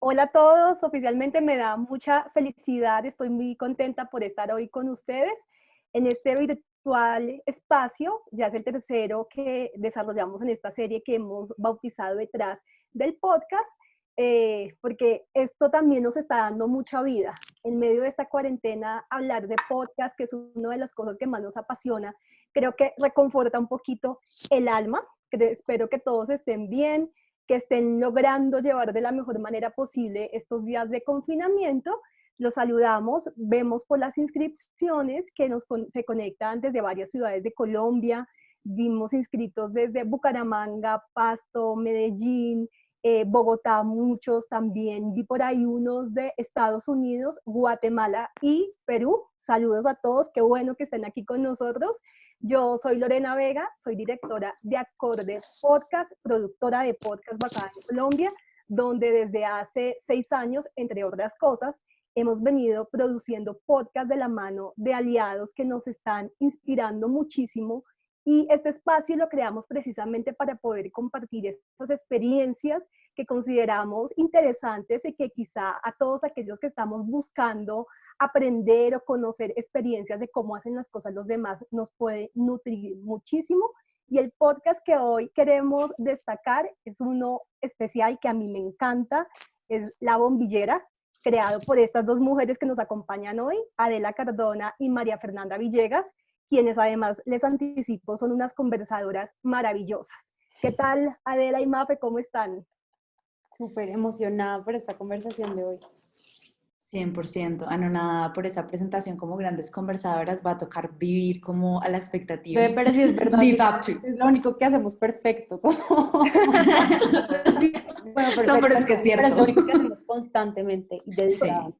Hola a todos, oficialmente me da mucha felicidad, estoy muy contenta por estar hoy con ustedes en este virtual espacio. Ya es el tercero que desarrollamos en esta serie que hemos bautizado Detrás del Podcast, porque esto también nos está dando mucha vida. En medio de esta cuarentena, hablar de podcast, que es una de las cosas que más nos apasiona, creo que reconforta un poquito el alma. Espero que todos estén bien, que estén logrando llevar de la mejor manera posible estos días de confinamiento. Los saludamos, vemos por las inscripciones que se conectan desde varias ciudades de Colombia, vimos inscritos desde Bucaramanga, Pasto, Medellín, Bogotá, muchos también, vi por ahí unos de Estados Unidos, Guatemala y Perú. Saludos a todos, qué bueno que estén aquí con nosotros. Yo soy Lorena Vega, soy directora de Acorde Podcast, productora de podcast basada en Colombia, donde desde hace 6 años, entre otras cosas, hemos venido produciendo podcast de la mano de aliados que nos están inspirando muchísimo, y este espacio lo creamos precisamente para poder compartir estas experiencias que consideramos interesantes y que quizá a todos aquellos que estamos buscando aprender o conocer experiencias de cómo hacen las cosas los demás nos puede nutrir muchísimo. Y el podcast que hoy queremos destacar es uno especial que a mí me encanta, es La Bombillera, creado por estas dos mujeres que nos acompañan hoy, Adela Cardona y María Fernanda Villegas, quienes además, les anticipo, son unas conversadoras maravillosas. ¿Qué tal, Adela y Mafe? ¿Cómo están? Súper emocionada por esta conversación de hoy. 100%, anonada por esa presentación como grandes conversadoras. Va a tocar vivir como a la expectativa. Pero sí es verdad, Live up to. es lo único que hacemos perfecto. Bueno, perfecto, No, pero es que es cierto. Pero es lo único que hacemos constantemente y dedicadamente.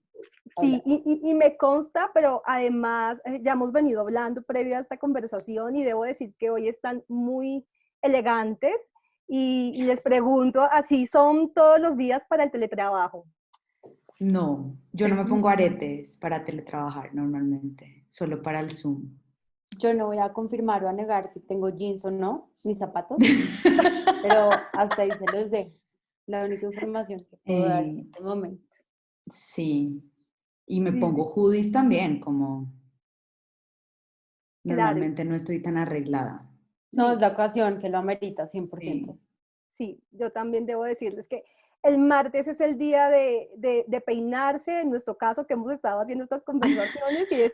Sí, y me consta, pero además ya hemos venido hablando previo a esta conversación y debo decir que hoy están muy elegantes y les pregunto, ¿así son todos los días para el teletrabajo? No, yo no me pongo aretes para teletrabajar normalmente, solo para el Zoom. Yo no voy a confirmar o a negar si tengo jeans o no, mis zapatos, pero hasta ahí se los dejo. La única información que puedo dar en este momento. Sí, y me Sí, pongo hoodies también, como normalmente claro. no estoy tan arreglada. No, Sí. es la ocasión que lo amerita 100%. Sí. Sí, yo también debo decirles que el martes es el día de peinarse, en nuestro caso, que hemos estado haciendo estas conversaciones, y de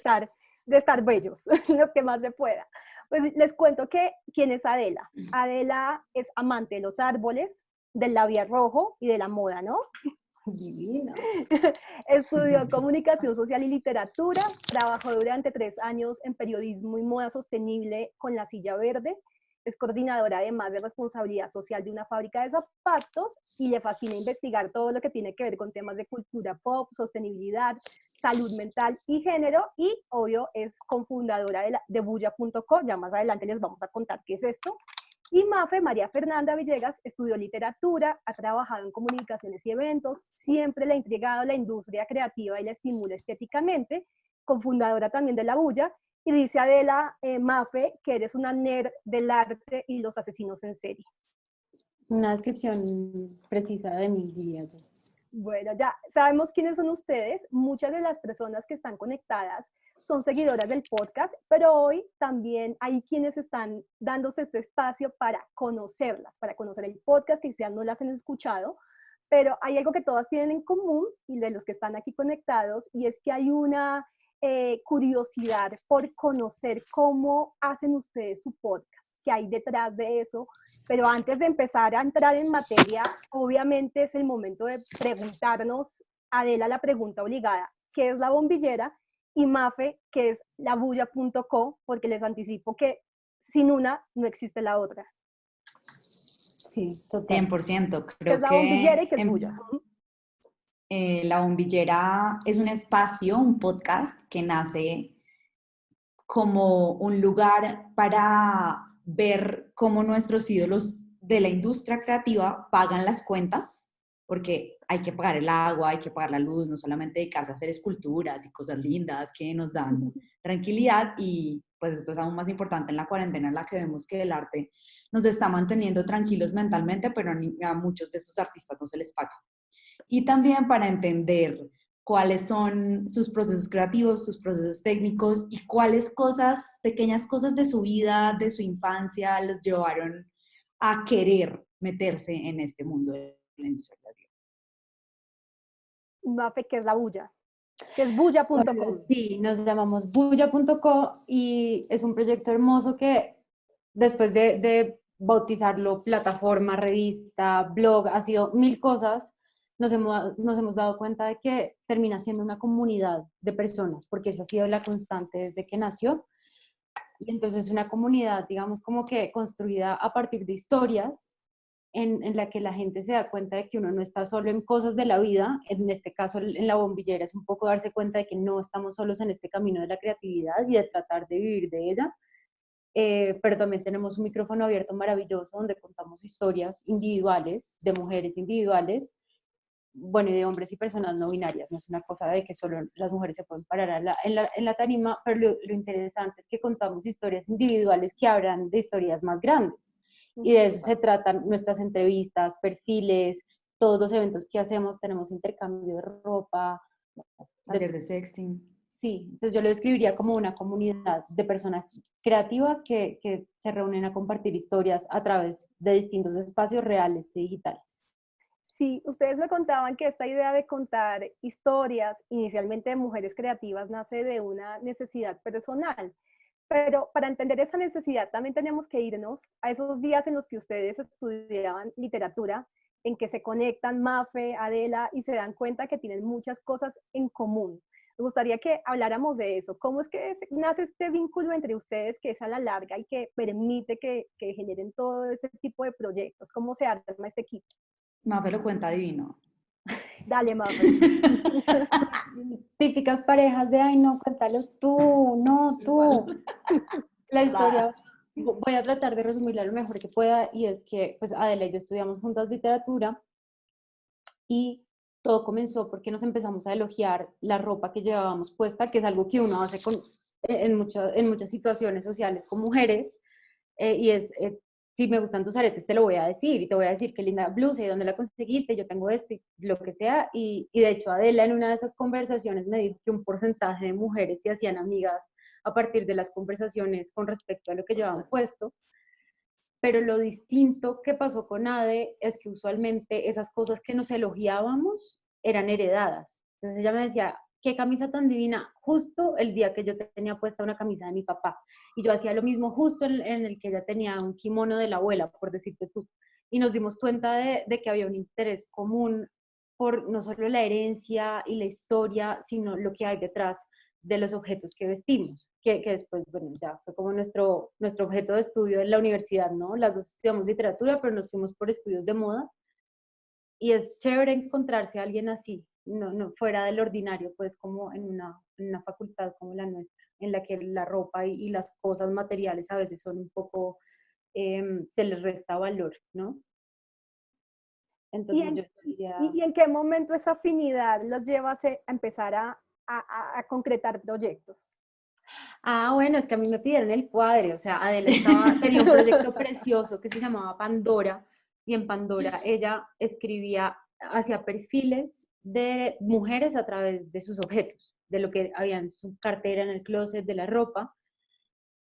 estar bellos, lo que más se pueda. Pues les cuento que quién es Adela. Adela es amante de los árboles, del labial rojo y de la moda, ¿no? Divina. Estudió comunicación social y literatura, trabajó durante 3 años en periodismo y moda sostenible con La Silla Verde, es coordinadora además de responsabilidad social de una fábrica de zapatos y le fascina investigar todo lo que tiene que ver con temas de cultura pop, sostenibilidad, salud mental y género, y obvio es cofundadora de Bulla.co, ya más adelante les vamos a contar qué es esto. Y Mafe, María Fernanda Villegas, estudió literatura, ha trabajado en comunicaciones y eventos, siempre le ha intrigado la industria creativa y la estimula estéticamente, cofundadora también de La Bulla, y dice Adela, Mafe, que eres una nerd del arte y los asesinos en serie. Una descripción precisa de mí, diría yo. Bueno, ya sabemos quiénes son ustedes. Muchas de las personas que están conectadas son seguidoras del podcast, pero hoy también hay quienes están dándose este espacio para conocerlas, para conocer el podcast, que quizás no las han escuchado, pero hay algo que todas tienen en común, y de los que están aquí conectados, y es que hay una curiosidad por conocer cómo hacen ustedes su podcast, qué hay detrás de eso. Pero antes de empezar a entrar en materia, obviamente es el momento de preguntarnos, Adela, la pregunta obligada: ¿qué es La Bombillera? Y Mafe, ¿qué es labulla.co? Porque les anticipo que sin una no existe la otra. Sí, total. 100%. ¿Qué es Creo La que Bombillera y qué es Bulla? La Bombillera es un espacio, un podcast que nace como un lugar para ver cómo nuestros ídolos de la industria creativa pagan las cuentas, porque hay que pagar el agua, hay que pagar la luz, no solamente dedicarse a hacer esculturas y cosas lindas que nos dan tranquilidad. Y pues esto es aún más importante en la cuarentena, en la que vemos que el arte nos está manteniendo tranquilos mentalmente, pero a muchos de estos artistas no se les paga. y también para entender cuáles son sus procesos creativos, sus procesos técnicos y cuáles cosas, pequeñas cosas de su vida, de su infancia, los llevaron a querer meterse en este mundo de la industria creativa. Mafe, ¿qué es la bulla? Que es bulla.com. Bueno, sí, nos llamamos bulla.co y es un proyecto hermoso que después de bautizarlo plataforma, revista, blog, ha sido mil cosas, nos hemos dado cuenta de que termina siendo una comunidad de personas, porque esa ha sido la constante desde que nació. Y entonces una comunidad, digamos, como que construida a partir de historias en la que la gente se da cuenta de que uno no está solo en cosas de la vida, en este caso en la bombillera es un poco darse cuenta de que no estamos solos en este camino de la creatividad y de tratar de vivir de ella, pero también tenemos un micrófono abierto maravilloso donde contamos historias individuales, de mujeres individuales, bueno, y de hombres y personas no binarias, no es una cosa de que solo las mujeres se pueden parar en la tarima, pero lo interesante es que contamos historias individuales que hablan de historias más grandes. Y de eso se tratan nuestras entrevistas, perfiles, todos los eventos que hacemos, tenemos intercambio de ropa. Taller de sexting. Sí, entonces yo lo describiría como una comunidad de personas creativas que se reúnen a compartir historias a través de distintos espacios reales y digitales. Sí, ustedes me contaban que esta idea de contar historias, inicialmente de mujeres creativas, nace de una necesidad personal. Pero para entender esa necesidad también tenemos que irnos a esos días en los que ustedes estudiaban literatura, en que se conectan Mafe, Adela y se dan cuenta que tienen muchas cosas en común. Me gustaría que habláramos de eso. ¿Cómo es que nace este vínculo entre ustedes que es a la larga y que permite que generen todo este tipo de proyectos? ¿Cómo se arma este equipo? Mafe lo cuenta divino. Dale, Mafe. Típicas parejas de, ay, no, cuéntalo tú, no, tú. La historia, voy a tratar de resumirla lo mejor que pueda, y es que, pues, Adela y yo estudiamos juntas literatura, y todo comenzó porque nos empezamos a elogiar la ropa que llevábamos puesta, que es algo que uno hace en muchas situaciones sociales con mujeres, y es, si me gustan tus aretes, te lo voy a decir, y te voy a decir qué linda blusa y dónde la conseguiste, yo tengo esto y lo que sea, y de hecho Adela en una de esas conversaciones me dijo que un porcentaje de mujeres se hacían amigas a partir de las conversaciones con respecto a lo que llevaban puesto, pero lo distinto que pasó con Ade es que usualmente esas cosas que nos elogiábamos eran heredadas. Entonces ella me decía, qué camisa tan divina, justo el día que yo tenía puesta una camisa de mi papá. Y yo hacía lo mismo justo en el que ella tenía un kimono de la abuela, por decirte tú. Y nos dimos cuenta de que había un interés común por no solo la herencia y la historia, sino lo que hay detrás de los objetos que vestimos, que después, bueno, ya fue como nuestro objeto de estudio en la universidad, ¿no? Las dos estudiamos literatura, pero nos fuimos por estudios de moda, y es chévere encontrarse a alguien así, no fuera del ordinario, pues como en una facultad como la nuestra, en la que la ropa y las cosas materiales a veces son un poco, se les resta valor, ¿no? Entonces yo diría... ¿Y en qué momento esa afinidad los lleva a empezar a concretar proyectos? Ah, bueno, es que a mí me pidieron el cuadre, o sea, Adela tenía un proyecto precioso que se llamaba Pandora, y en Pandora ella escribía, hacía perfiles de mujeres a través de sus objetos, de lo que había en su cartera, en el closet, de la ropa,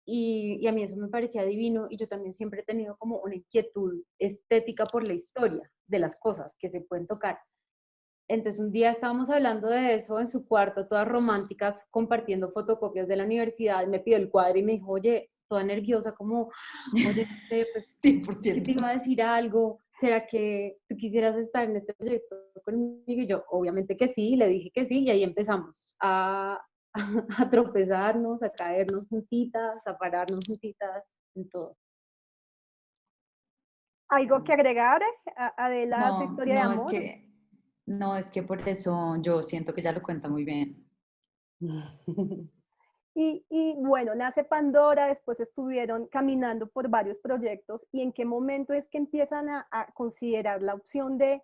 y a mí eso me parecía divino, y yo también siempre he tenido como una inquietud estética por la historia de las cosas que se pueden tocar. Entonces un día estábamos hablando de eso en su cuarto, todas románticas, compartiendo fotocopias de la universidad, y me pidió el cuadro y me dijo, oye, toda nerviosa, como, oye, no sé, pues, 100%. te iba a decir algo, ¿será que tú quisieras estar en este proyecto conmigo? Y yo, obviamente que sí, le dije que sí, y ahí empezamos a tropezarnos, a caernos juntitas, a pararnos juntitas, en todo. ¿Algo que agregar, Adela, a esa No, historia de no, amor? no, es que por eso yo siento que ella lo cuenta muy bien. Y bueno, nace Pandora, después estuvieron caminando por varios proyectos, y en qué momento es que empiezan a considerar la opción de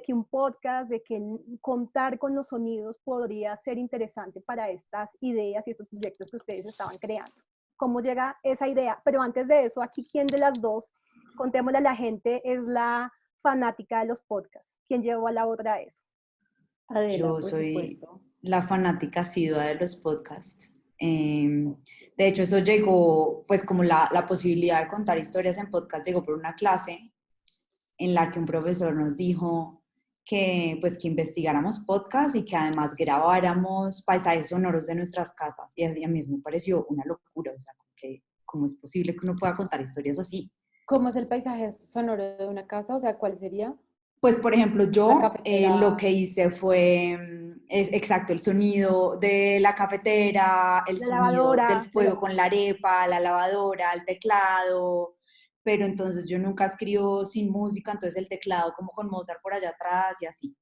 que un podcast, de que contar con los sonidos podría ser interesante para estas ideas y estos proyectos que ustedes estaban creando. ¿Cómo llega esa idea? Pero antes de eso, aquí, ¿quién de las dos, contémosle a la gente, es la fanática de los podcasts. ¿Quién llevó a la otra eso? Adela, Yo por soy supuesto. la fanática asidua de los podcasts. De hecho, eso llegó, pues como la posibilidad de contar historias en podcast llegó por una clase en la que un profesor nos dijo que, pues, que investigáramos podcasts y que además grabáramos paisajes sonoros de nuestras casas. Y a mí eso me pareció una locura, o sea, ¿cómo es posible que uno pueda contar historias así? ¿Cómo es el paisaje sonoro de una casa? O sea, ¿cuál sería? Pues, por ejemplo, La yo lo cafetera, que hice fue, es exacto, el sonido de la cafetera, el La sonido del lavadora, fuego con la arepa, la lavadora, el teclado, pero entonces yo nunca escribo sin música, entonces el teclado como con Mozart por allá atrás y así.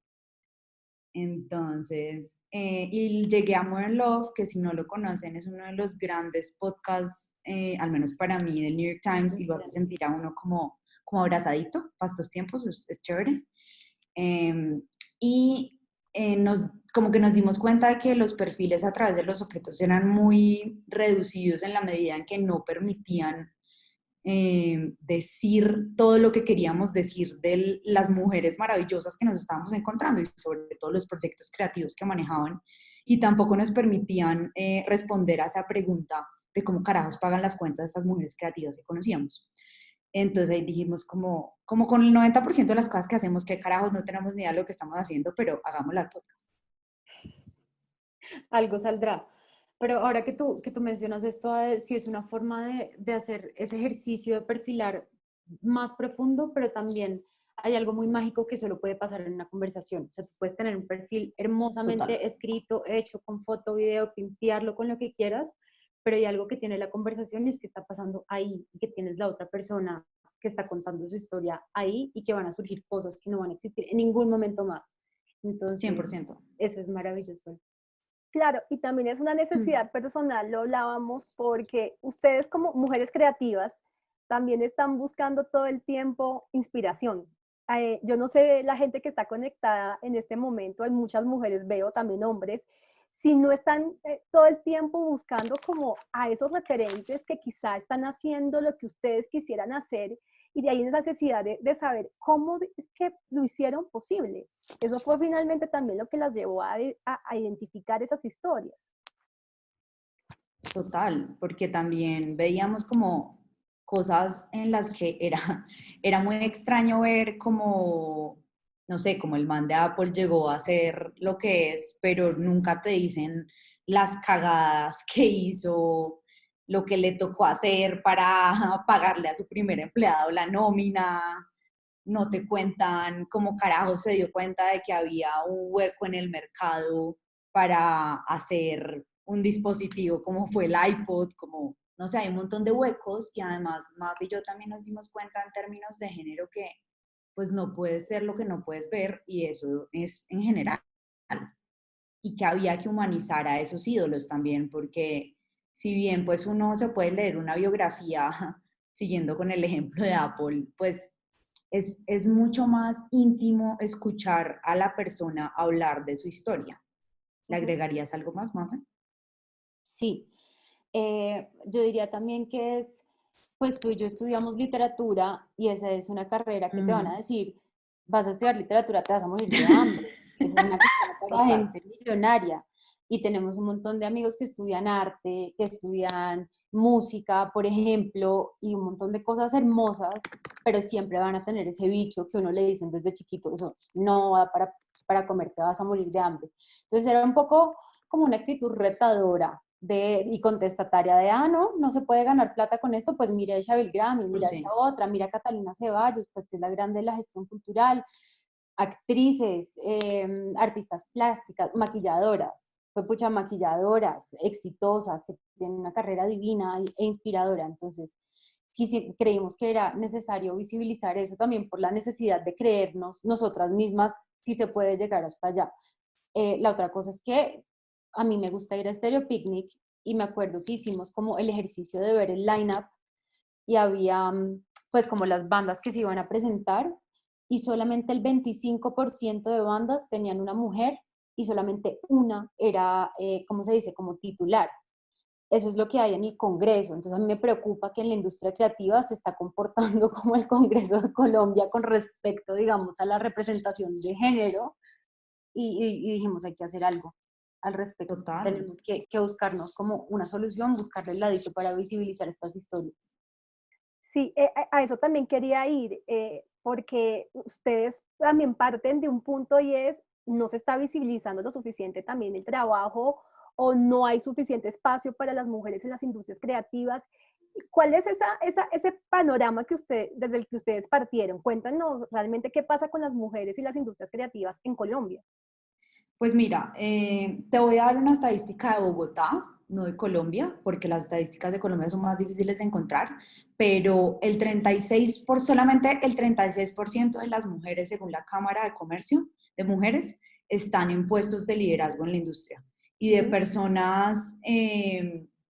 Entonces, y llegué a Modern Love, que si no lo conocen es uno de los grandes podcasts, al menos para mí, del New York Times, y lo hace sentir a uno como abrazadito para estos tiempos, es chévere. Eh, y como que nos dimos cuenta de que los perfiles a través de los objetos eran muy reducidos en la medida en que no permitían decir todo lo que queríamos decir de las mujeres maravillosas que nos estábamos encontrando y sobre todo los proyectos creativos que manejaban, y tampoco nos permitían responder a esa pregunta de cómo carajos pagan las cuentas de estas mujeres creativas que conocíamos. Entonces ahí dijimos como con el 90% de las cosas que hacemos, que carajos no tenemos ni idea de lo que estamos haciendo, pero hagámoslo al podcast. algo saldrá. Pero ahora que tú mencionas esto, sí es una forma de hacer ese ejercicio de perfilar más profundo, pero también hay algo muy mágico que solo puede pasar en una conversación. O sea, tú puedes tener un perfil Total. hermosamente escrito, hecho con foto, video, pimpearlo con lo que quieras, pero hay algo que tiene la conversación y es que está pasando ahí y que tienes la otra persona que está contando su historia ahí y que van a surgir cosas que no van a existir en ningún momento más. Entonces, 100%. eso es maravilloso. claro, y también es una Mm. necesidad personal, lo hablábamos, porque ustedes como mujeres creativas también están buscando todo el tiempo inspiración. Yo no sé, la gente que está conectada en este momento, hay muchas mujeres, veo también hombres, si no están todo el tiempo buscando como a esos referentes que quizá están haciendo lo que ustedes quisieran hacer, y de ahí esa necesidad de saber cómo es que lo hicieron posible. Eso fue finalmente también lo que las llevó a identificar esas historias. Total, porque también veíamos como cosas en las que era muy extraño ver como, no sé, como el man de Apple llegó a ser lo que es, pero nunca te dicen las cagadas que hizo, lo que le tocó hacer para pagarle a su primer empleado la nómina, no te cuentan cómo carajo se dio cuenta de que había un hueco en el mercado para hacer un dispositivo como fue el iPod, como, no sé, hay un montón de huecos, y además Map y yo también nos dimos cuenta en términos de género que pues no puedes ser lo que no puedes ver, y eso es en general, y que había que humanizar a esos ídolos también, porque si bien pues uno se puede leer una biografía siguiendo con el ejemplo de Apple, pues es mucho más íntimo escuchar a la persona hablar de su historia. ¿Le Ujú. agregarías algo más, Mafe? Sí, yo diría también que es, pues tú y yo estudiamos literatura y esa es una carrera que te van a Ujú. decir, vas a estudiar literatura, te vas a morir de hambre. Esa es una carrera para Total. gente millonaria. Y tenemos un montón de amigos que estudian arte, que estudian música, por ejemplo, y un montón de cosas hermosas, pero siempre van a tener ese bicho que uno le dicen desde chiquito, eso no va para comer, te vas a morir de hambre. Entonces era un poco como una actitud retadora y contestataria de, no se puede ganar plata con esto, pues mira a Isabel Grammy, Pues mira a esta sí. otra, mira a Catalina Ceballos, pues que es la grande de la gestión cultural, actrices, artistas plásticas, maquilladoras, pues pucha, maquilladoras exitosas, que tienen una carrera divina e inspiradora. Entonces, creímos que era necesario visibilizar eso también por la necesidad de creernos nosotras mismas si se puede llegar hasta allá. La otra cosa es que a mí me gusta ir a Stereo Picnic y me acuerdo que hicimos como el ejercicio de ver el line-up y había pues como las bandas que se iban a presentar y solamente el 25% de bandas tenían una mujer y solamente una era, ¿cómo se dice?, como titular. eso es lo que hay en el Congreso. Entonces a mí me preocupa que en la industria creativa se está comportando como el Congreso de Colombia con respecto, digamos, a la representación de género y dijimos, hay que hacer algo al respecto. Total. Tenemos que buscarnos como una solución, buscarle el ladito para visibilizar estas historias. Sí, a eso también quería ir, porque ustedes también parten de un punto y es, no se está visibilizando lo suficiente también el trabajo o no hay suficiente espacio para las mujeres en las industrias creativas. ¿Cuál es ese panorama que desde el que ustedes partieron? Cuéntanos realmente qué pasa con las mujeres y las industrias creativas en Colombia. Pues mira, te voy a dar una estadística de Bogotá, no de Colombia, porque las estadísticas de Colombia son más difíciles de encontrar, pero solamente el 36% de las mujeres, según la Cámara de Comercio de Mujeres, están en puestos de liderazgo en la industria. Y de personas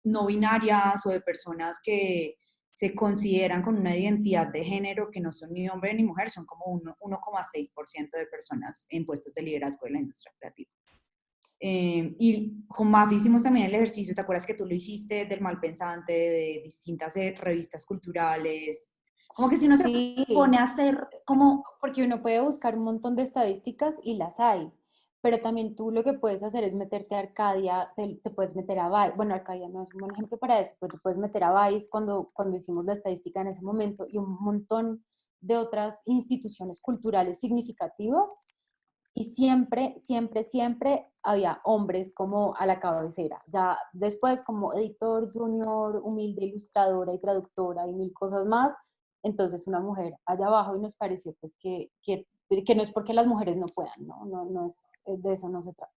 no binarias o de personas que se consideran con una identidad de género que no son ni hombre ni mujer, son como 1,6% de personas en puestos de liderazgo de la industria creativa. Y con Mafi hicimos también el ejercicio, ¿te acuerdas que tú lo hiciste? Del Malpensante, de distintas revistas culturales. Como que si uno se pone a hacer como... Porque uno puede buscar un montón de estadísticas y las hay, pero también tú lo que puedes hacer es meterte a Arcadia, te puedes meter a Vice, bueno, Arcadia no es un buen ejemplo para eso, pero te puedes meter a Vice cuando hicimos la estadística en ese momento y un montón de otras instituciones culturales significativas y siempre, siempre, siempre había hombres como a la cabecera. Ya después como editor junior, humilde ilustradora y traductora y mil cosas más, entonces una mujer allá abajo y nos pareció pues que no es porque las mujeres no puedan, no es, de eso no se trata.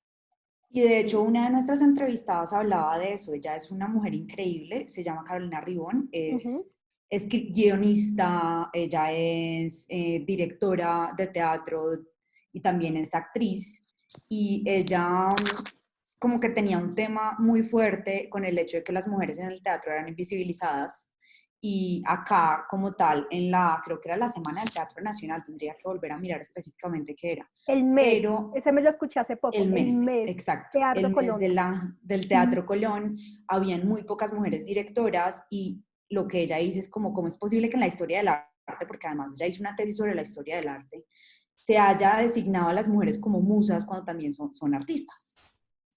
Y de hecho, una de nuestras entrevistadas hablaba de eso. Ella es una mujer increíble, se llama Carolina Ribón, es guionista, ella es directora de teatro y también es actriz. Y ella como que tenía un tema muy fuerte con el hecho de que las mujeres en el teatro eran invisibilizadas. Y acá, como tal, creo que era la Semana del Teatro Nacional, tendría que volver a mirar específicamente qué era. El mes, Pero ese me lo escuché hace poco. el mes, exacto. Teatro El mes Colón. del Teatro Colón, habían muy pocas mujeres directoras y lo que ella dice es como, ¿cómo es posible que en la historia del arte, porque además ella hizo una tesis sobre la historia del arte, se haya designado a las mujeres como musas cuando también son artistas?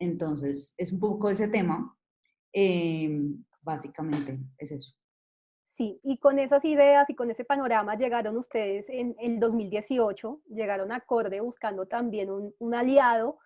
Entonces, es un poco ese tema, básicamente es eso. Sí, y con esas ideas y con ese panorama llegaron ustedes en el 2018, llegaron a Acorde buscando también un aliado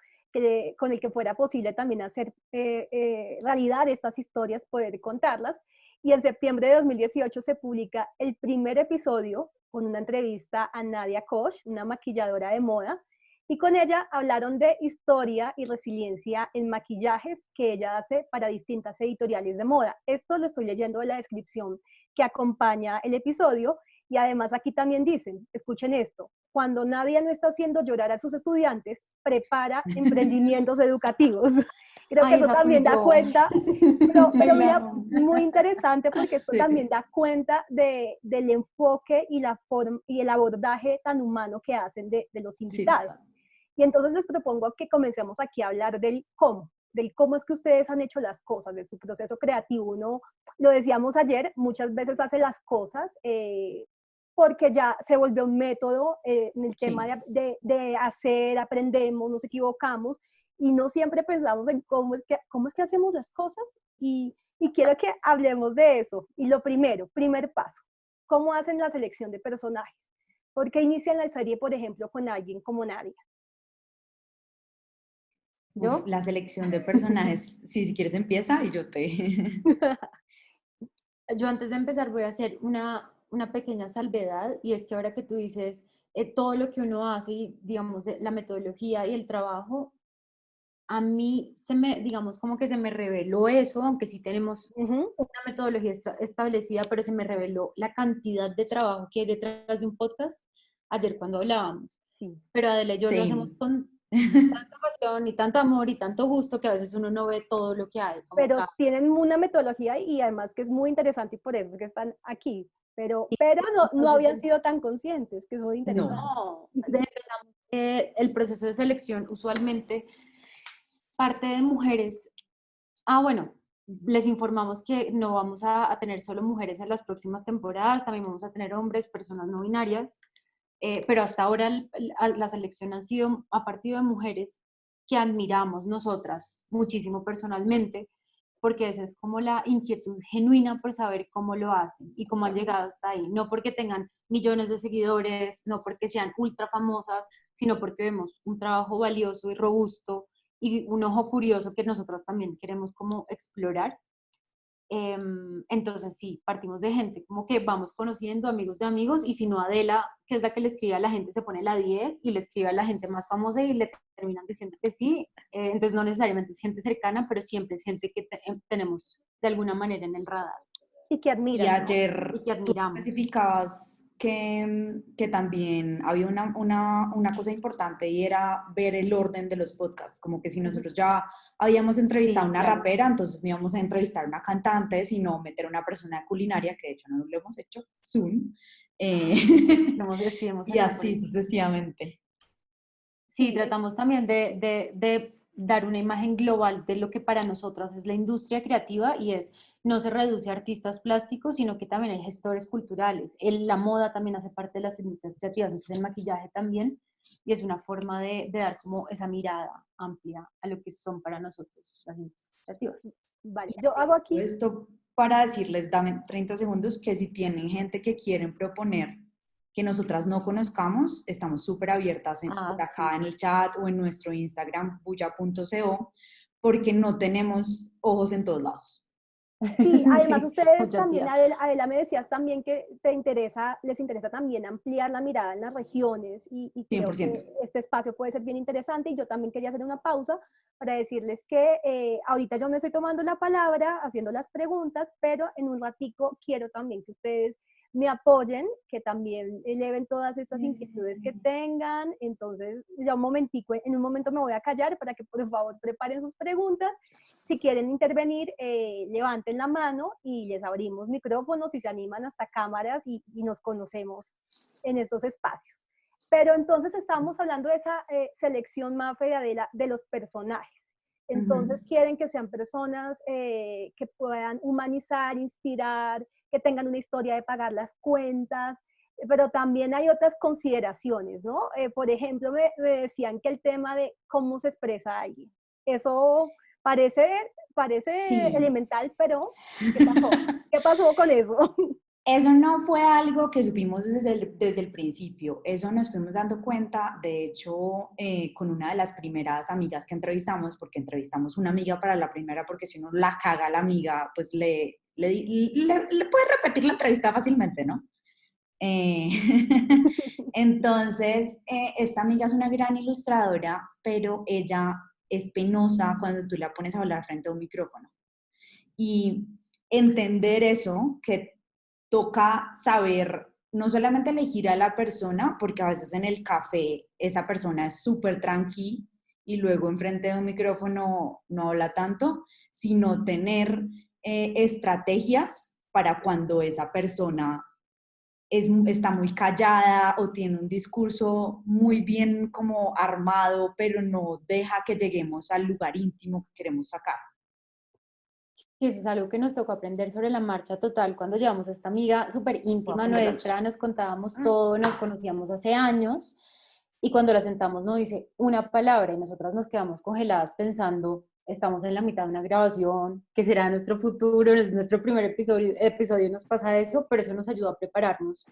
con el que fuera posible también hacer realidad estas historias, poder contarlas. Y en septiembre de 2018 se publica el primer episodio con una entrevista a Nadia Koch, una maquilladora de moda, y con ella hablaron de historia y resiliencia en maquillajes que ella hace para distintas editoriales de moda. Esto lo estoy leyendo de la descripción que acompaña el episodio y además aquí también dicen, escuchen esto, cuando Nadia no está haciendo llorar a sus estudiantes, prepara emprendimientos educativos. Creo que eso también da cuenta, pero mira, muy interesante porque esto también da cuenta del enfoque y la forma y el abordaje tan humano que hacen de los invitados. Sí. Y entonces les propongo que comencemos aquí a hablar del cómo es que ustedes han hecho las cosas, de su proceso creativo. Uno, lo decíamos ayer, muchas veces hace las cosas porque ya se volvió un método en el tema de hacer, aprendemos, nos equivocamos, y no siempre pensamos en cómo es que hacemos las cosas, y quiero que hablemos de eso. Y lo primer paso, ¿cómo hacen la selección de personajes? ¿Por qué inician la serie, por ejemplo, con alguien como Nadia? ¿Yo? La selección de personajes, si quieres empieza y yo te... Yo antes de empezar voy a hacer una pequeña salvedad, y es que ahora que tú dices todo lo que uno hace, digamos, la metodología y el trabajo, a mí digamos, como que se me reveló eso, aunque sí tenemos una metodología establecida, pero se me reveló la cantidad de trabajo que hay detrás de un podcast ayer cuando hablábamos. Sí. Pero Adela y yo lo hacemos con tanta pasión y tanto amor y tanto gusto que a veces uno no ve todo lo que hay. Pero tienen una metodología y además que es muy interesante y por eso es que están aquí. Pero no habían sido tan conscientes, que es muy interesante. No, empezamos el proceso de selección usualmente parte de mujeres. Bueno, Les informamos que no vamos a tener solo mujeres en las próximas temporadas, también vamos a tener hombres, personas no binarias, pero hasta ahora la selección ha sido a partir de mujeres que admiramos nosotras muchísimo personalmente, porque esa es como la inquietud genuina por saber cómo lo hacen y cómo han llegado hasta ahí, no porque tengan millones de seguidores, no porque sean ultra famosas, sino porque vemos un trabajo valioso y robusto y un ojo curioso que nosotras también queremos como explorar. Entonces sí, partimos de gente como que vamos conociendo amigos de amigos y si no Adela, que es la que le escribe a la gente, se pone la 10 y le escribe a la gente más famosa y le terminan diciendo que sí. Entonces no necesariamente es gente cercana, pero siempre es gente que tenemos de alguna manera en el radar Y que Y admiran, ¿no? ayer y que tú admiramos. especificabas que también había una cosa importante y era ver el orden de los podcasts, como que si nosotros ya habíamos entrevistado a Sí, una claro. rapera, entonces no íbamos a entrevistar a una cantante, sino meter a una persona de culinaria, que de hecho no lo hemos hecho, soon, Estuvimos y en eso por así eso. sucesivamente. Sí, Sí, tratamos también de dar una imagen global de lo que para nosotras es la industria creativa y es, no se reduce a artistas plásticos, sino que también hay gestores culturales. La moda también hace parte de las industrias creativas, entonces el maquillaje también, y es una forma de dar como esa mirada amplia a lo que son para nosotros las industrias creativas. vale. Y Yo hago aprovecho aquí, esto para decirles, dame 30 segundos, que si tienen gente que quieren proponer que nosotras no conozcamos, estamos súper abiertas Ah, por sí. acá en el chat o en nuestro Instagram, bulla.co, porque no tenemos ojos en todos lados. sí, además Sí, ustedes muchas también, días. Adela, me decías también que les interesa también ampliar la mirada en las regiones y creo que 100%. este espacio puede ser bien interesante y yo también quería hacer una pausa para decirles que ahorita yo me estoy tomando la palabra, haciendo las preguntas, pero en un ratico quiero también que ustedes me apoyen, que también eleven todas estas inquietudes que tengan, entonces ya un momentico, en un momento me voy a callar para que por favor preparen sus preguntas. Si quieren intervenir, levanten la mano y les abrimos micrófonos y se animan hasta cámaras y nos conocemos en estos espacios. Pero entonces estábamos hablando de esa selección, Mafe y Adela, de los personajes. Entonces quieren que sean personas que puedan humanizar, inspirar, que tengan una historia de pagar las cuentas, pero también hay otras consideraciones, ¿no? Por ejemplo, me decían que el tema de cómo se expresa alguien. Eso parece, parece Sí. elemental, pero ¿qué pasó? ¿Qué pasó con eso? Eso no fue algo que supimos desde el principio, eso nos fuimos dando cuenta, de hecho, con una de las primeras amigas que entrevistamos, porque entrevistamos una amiga para la primera, porque si uno la caga a la amiga, pues le puede repetir la entrevista fácilmente, ¿no? Eh, entonces, esta amiga es una gran ilustradora, pero ella es penosa cuando tú la pones a hablar frente a un micrófono. Y entender eso, que toca saber no solamente elegir a la persona, porque a veces en el café esa persona es súper tranqui y luego enfrente de un micrófono no habla tanto, sino tener estrategias para cuando esa persona está muy callada o tiene un discurso muy bien como armado, pero no deja que lleguemos al lugar íntimo que queremos sacar. Y eso es algo que nos tocó aprender sobre la marcha total cuando llevamos a esta amiga súper Voy a íntima poner la luz. nuestra, nos contábamos todo, nos conocíamos hace años y cuando la sentamos nos dice una palabra y nosotras nos quedamos congeladas pensando, estamos en la mitad de una grabación, ¿qué será nuestro futuro? Es nuestro primer episodio nos pasa eso, pero eso nos ayuda a prepararnos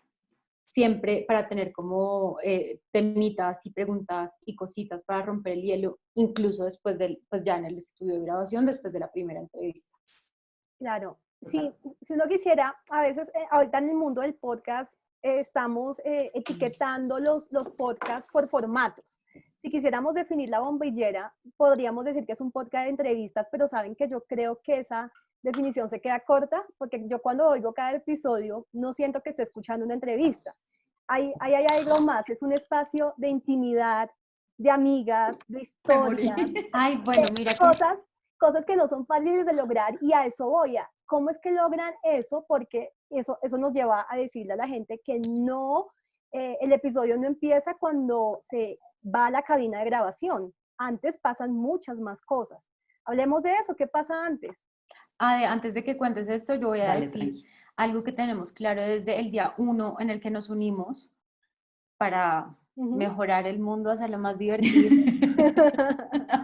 siempre para tener como temitas y preguntas y cositas para romper el hielo, incluso después pues ya en el estudio de grabación, después de la primera entrevista. Claro, sí, si uno quisiera, a veces ahorita en el mundo del podcast estamos etiquetando los podcasts por formatos. Si quisiéramos definir la bombillera, podríamos decir que es un podcast de entrevistas, pero saben que yo creo que esa definición se queda corta, porque yo cuando oigo cada episodio no siento que esté escuchando una entrevista. Hay algo más, es un espacio de intimidad, de amigas, de Me morí. historias, Ay, bueno, mira que cosas que no son fáciles de lograr y a eso voy a, ¿cómo es que logran eso? Porque eso nos lleva a decirle a la gente que no, el episodio no empieza cuando se va a la cabina de grabación, antes pasan muchas más cosas. Hablemos de eso, ¿qué pasa antes? Antes de que cuentes esto, yo voy a Dale, decir tranqui. algo que tenemos claro desde el día 1 en el que nos unimos para mejorar el mundo, hacerlo más divertido,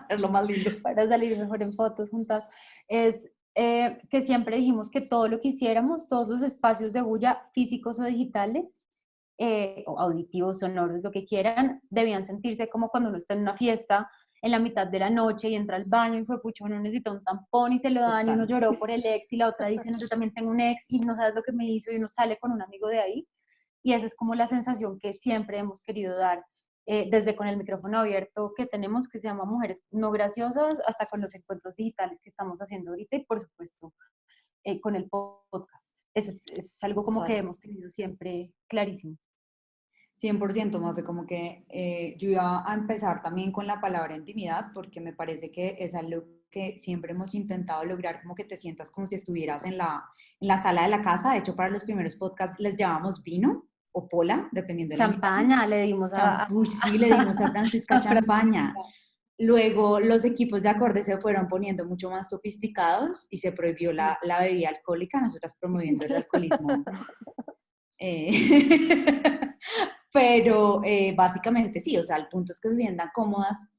Es lo más lindo. para salir mejor en fotos juntas, es que siempre dijimos que todo lo que hiciéramos, todos los espacios de bulla físicos o digitales, o auditivos, sonoros, lo que quieran, debían sentirse como cuando uno está en una fiesta en la mitad de la noche y entra al baño y fue, pucho, uno necesita un tampón y se lo dan y uno Total. lloró por el ex y la otra dice, no, yo también tengo un ex y no sabes lo que me hizo y uno sale con un amigo de ahí. Y esa es como la sensación que siempre hemos querido dar, desde con el micrófono abierto que tenemos, que se llama Mujeres No Graciosas, hasta con los encuentros digitales que estamos haciendo ahorita y por supuesto con el podcast. Eso es algo como que Total. hemos tenido siempre clarísimo. 100%, Mafe, como que yo iba a empezar también con la palabra intimidad porque me parece que es algo que siempre hemos intentado lograr, como que te sientas como si estuvieras en la sala de la casa. De hecho, para los primeros podcasts les llevábamos vino o pola, dependiendo de la invitación. Champaña le dimos Uy, sí, le dimos a Francisca a champaña. Francisca. Luego los equipos de acorde se fueron poniendo mucho más sofisticados y se prohibió la bebida alcohólica, nosotras promoviendo el alcoholismo. Eh, pero básicamente sí, o sea, el punto es que se sientan cómodas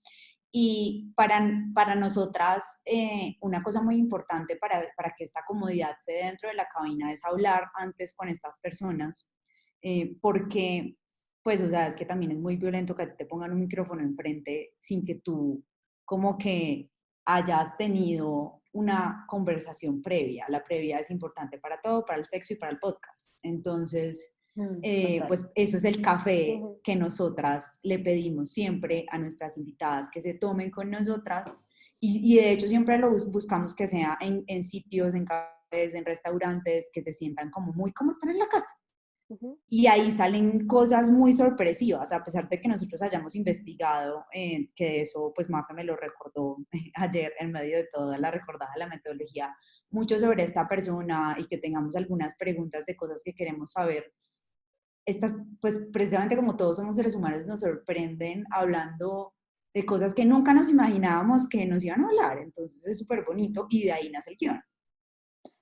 y para nosotras una cosa muy importante para que esta comodidad se dé dentro de la cabina es hablar antes con estas personas, porque pues, o sea, es que también es muy violento que te pongan un micrófono enfrente sin que tú como que hayas tenido una conversación previa. La previa es importante para todo, para el sexo y para el podcast. Entonces, Total. pues eso es el café Ujú. que nosotras le pedimos siempre a nuestras invitadas que se tomen con nosotras y de hecho siempre lo buscamos que sea en sitios, en cafés, en restaurantes, que se sientan como muy como están en la casa. Ujú. Y ahí salen cosas muy sorpresivas, a pesar de que nosotros hayamos investigado, que eso, pues Mafe me lo recordó ayer en medio de toda la recordada de la metodología, mucho sobre esta persona y que tengamos algunas preguntas de cosas que queremos saber. Estas, pues precisamente como todos somos seres humanos, nos sorprenden hablando de cosas que nunca nos imaginábamos que nos iban a hablar. Entonces es súper bonito y de ahí nace el guión.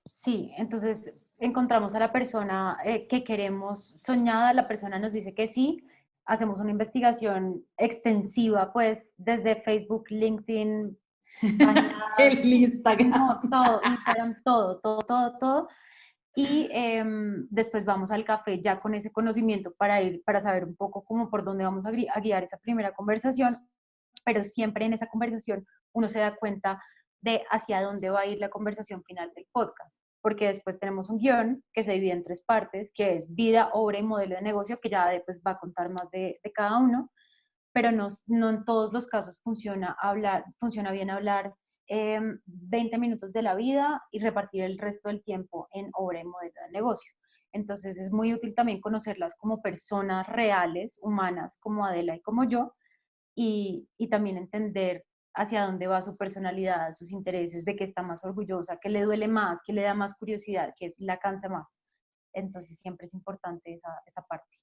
Sí, entonces encontramos a la persona que queremos soñada, la persona nos dice que sí, hacemos una investigación extensiva, pues desde Facebook, LinkedIn, páginas, El Instagram. no, todo, Instagram, todo. Y después vamos al café ya con ese conocimiento para ir, para saber un poco cómo por dónde vamos a guiar esa primera conversación, pero siempre en esa conversación uno se da cuenta de hacia dónde va a ir la conversación final del podcast, porque después tenemos un guión que se divide en tres partes, que es vida, obra y modelo de negocio, que ya después va a contar más de cada uno, pero no en todos los casos funciona bien hablar 20 minutos de la vida y repartir el resto del tiempo en obra y modelo de negocio. Entonces es muy útil también conocerlas como personas reales, humanas, como Adela y como yo, y también entender hacia dónde va su personalidad, sus intereses, de qué está más orgullosa, qué le duele más, qué le da más curiosidad, qué la cansa más. Entonces siempre es importante esa parte.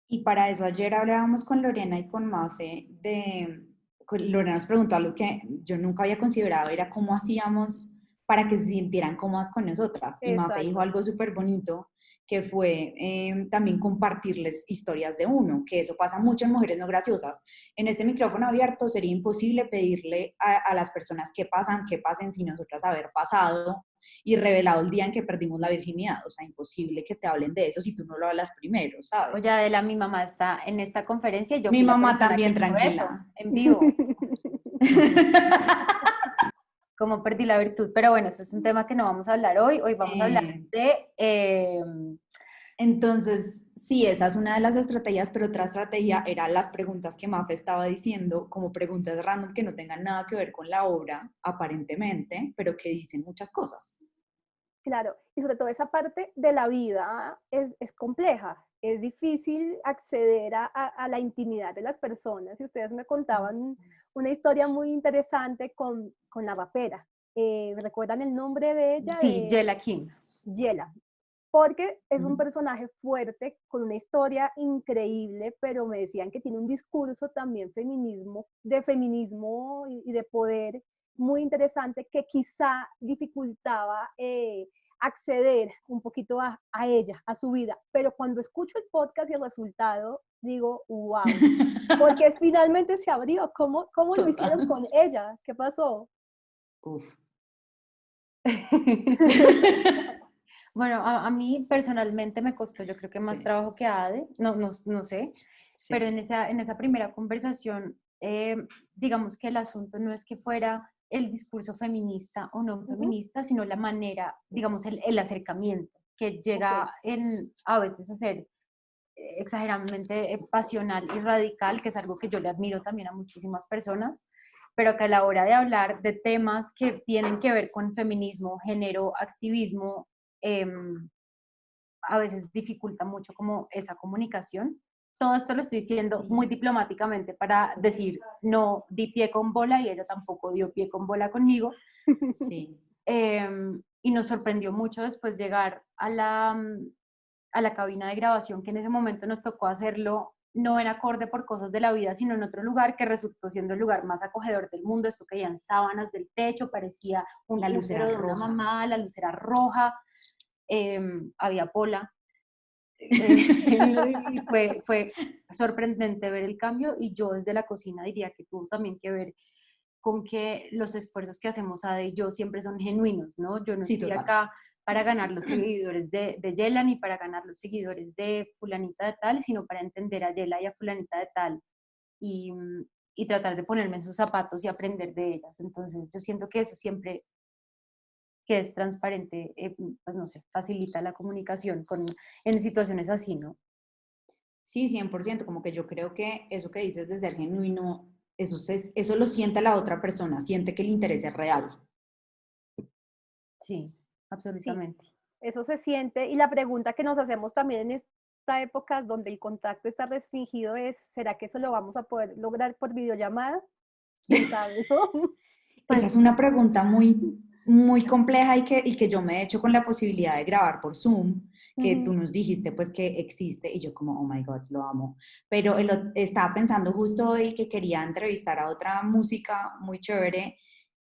Y para eso ayer hablábamos con Lorena y con Mafe Lorena nos preguntó algo que yo nunca había considerado, era cómo hacíamos para que se sintieran cómodas con nosotras. Y Mafe dijo Exacto. algo súper bonito, que fue también compartirles historias de uno, que eso pasa mucho en Mujeres No Graciosas. En este micrófono abierto sería imposible pedirle a las personas que pasen sin nosotras haber pasado y revelado el día en que perdimos la virginidad. O sea, imposible que te hablen de eso si tú no lo hablas primero, Oye, ¿sabes? Adela, mi mamá está en esta conferencia y yo Mi fui la mamá persona que también, dijo eso tranquila. en vivo, como perdí la virtud. Pero bueno, eso es un tema que no vamos a hablar hoy. Hoy vamos a hablar Eh, de... entonces, sí, esa es una de las estrategias, pero otra estrategia era las preguntas que Mafe estaba diciendo, como preguntas random que no tengan nada que ver con la obra, aparentemente, pero que dicen muchas cosas. Claro, y sobre todo esa parte de la vida es compleja, es difícil acceder a la intimidad de las personas. Y ustedes me contaban una historia muy interesante con la rapera. ¿Recuerdan el nombre de ella? sí, Yela Kim. Yela, porque es un Ujú. personaje fuerte, con una historia increíble, pero me decían que tiene un discurso también feminismo, de feminismo y de poder muy interesante que quizá dificultaba acceder un poquito a ella, a su vida. Pero cuando escucho el podcast y el resultado, digo, wow, porque finalmente se abrió. ¿Cómo lo hicieron con ella? ¿Qué pasó? Uf. Bueno, a mí personalmente me costó, yo creo que más Sí. trabajo que a Ade, no sé, Sí. pero en esa primera conversación, digamos que el asunto no es que fuera el discurso feminista o no feminista, sino la manera, digamos, el acercamiento, que llega a veces a ser exageradamente pasional y radical, que es algo que yo le admiro también a muchísimas personas, pero que a la hora de hablar de temas que tienen que ver con feminismo, género, activismo, a veces dificulta mucho como esa comunicación. Todo esto lo estoy diciendo muy diplomáticamente para decir, no di pie con bola y ella tampoco dio pie con bola conmigo. Sí. Y nos sorprendió mucho después llegar a la cabina de grabación, que en ese momento nos tocó hacerlo no en acorde por cosas de la vida, sino en otro lugar que resultó siendo el lugar más acogedor del mundo. Esto caían sábanas del techo, parecía La luz era útero de una roja. mamá, la luz era roja, había pola. Y fue sorprendente ver el cambio, y yo desde la cocina diría que tuvo también que ver con que los esfuerzos que hacemos Ade y yo siempre son genuinos, ¿no? Yo no Sí, estoy total. acá para ganar los seguidores de Yela ni para ganar los seguidores de fulanita de tal, sino para entender a Yela y a fulanita de tal y, y tratar de ponerme en sus zapatos y aprender de ellas. Entonces yo siento que eso siempre que es transparente, pues no sé, facilita la comunicación en situaciones así, ¿no? Sí, 100%, como que yo creo que eso que dices de ser genuino, eso lo siente la otra persona, siente que el interés es real. Sí, Sí, absolutamente. eso se siente. Y la pregunta que nos hacemos también en esta época donde el contacto está restringido es, ¿será que eso lo vamos a poder lograr por videollamada? ¿Quién sabe? ¿No? Esa es una pregunta muy, muy compleja y que yo me he hecho con la posibilidad de grabar por Zoom, que tú nos dijiste pues que existe y yo como, oh my God, lo amo. Pero estaba pensando justo hoy que quería entrevistar a otra música muy chévere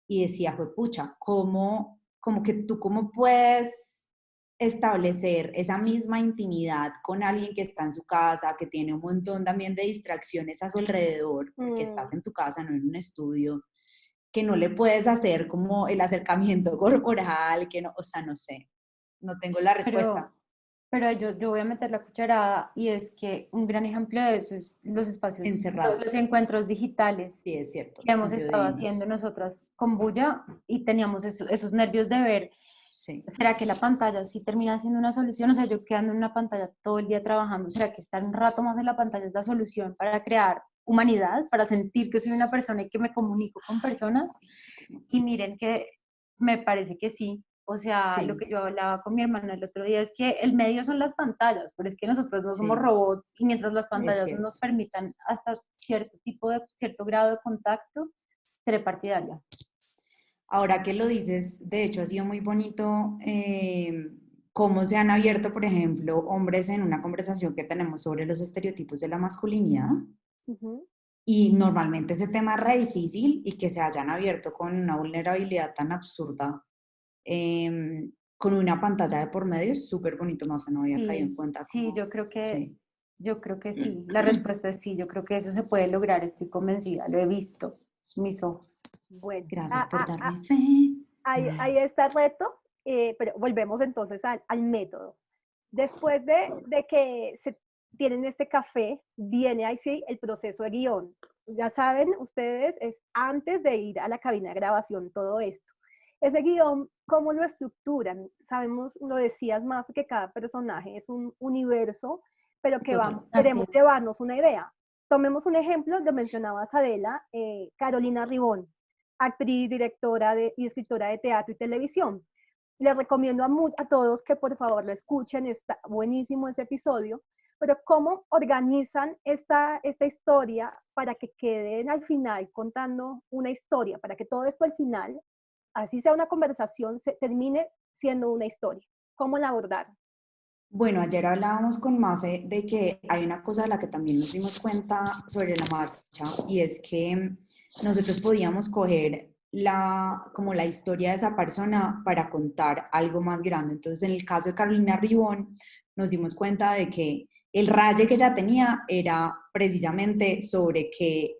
y decía, pues pucha, como que tú cómo puedes establecer esa misma intimidad con alguien que está en su casa, que tiene un montón también de distracciones a su alrededor, porque estás en tu casa, no en un estudio, que no le puedes hacer como el acercamiento corporal, que no, o sea, no sé, no tengo la respuesta. Pero yo voy a meter la cucharada, y es que un gran ejemplo de eso es los espacios, los Encerrados. encuentros digitales Sí, es cierto, que hemos han sido estado haciendo divinos. nosotras con Bulla, y teníamos esos nervios de ver, Sí. ¿será que la pantalla sí termina siendo una solución? O sea, yo quedando en una pantalla todo el día trabajando, ¿será que estar un rato más en la pantalla es la solución para crear humanidad, para sentir que soy una persona y que me comunico con personas? Y miren que me parece que sí. O sea, lo Sí, que yo hablaba con mi hermana el otro día es que el medio son las pantallas, pero es que nosotros no somos sí, robots, y mientras las es pantallas nos cierto. permitan hasta cierto grado de contacto, seré partidaria. Ahora que lo dices, de hecho ha sido muy bonito cómo se han abierto, por ejemplo, hombres en una conversación que tenemos sobre los estereotipos de la masculinidad. Y normalmente ese tema es re difícil y que se hayan abierto con una vulnerabilidad tan absurda, con una pantalla de por medio, es súper bonito, Mafe, no había caído en Sí, cuenta sí, como, sí. yo creo que sí. La respuesta es sí, yo creo que eso se puede lograr, estoy convencida, lo he visto, mis ojos. Bueno, Gracias por darme fe. ahí está el reto, pero volvemos entonces al método. Después de que se tienen este café, viene ahí sí el proceso de guión. Ya saben ustedes, es antes de ir a la cabina de grabación todo esto. Ese guión, ¿cómo lo estructuran? Sabemos, lo decías, Maf, que cada personaje es un universo, pero que Total. queremos llevarnos una idea. Tomemos un ejemplo, lo mencionabas Adela, Carolina Ribón, actriz, directora y escritora de teatro y televisión. Les recomiendo a todos que por favor lo escuchen, está buenísimo ese episodio, pero cómo organizan esta historia para que queden al final contando una historia, para que todo esto al final, así sea una conversación, se termine siendo una historia. ¿Cómo la abordaron? Bueno, ayer hablábamos con Mafe de que hay una cosa de la que también nos dimos cuenta sobre la marcha, y es que nosotros podíamos coger como la historia de esa persona para contar algo más grande. Entonces, en el caso de Carolina Ribón, nos dimos cuenta de que el raye que ella tenía era precisamente sobre que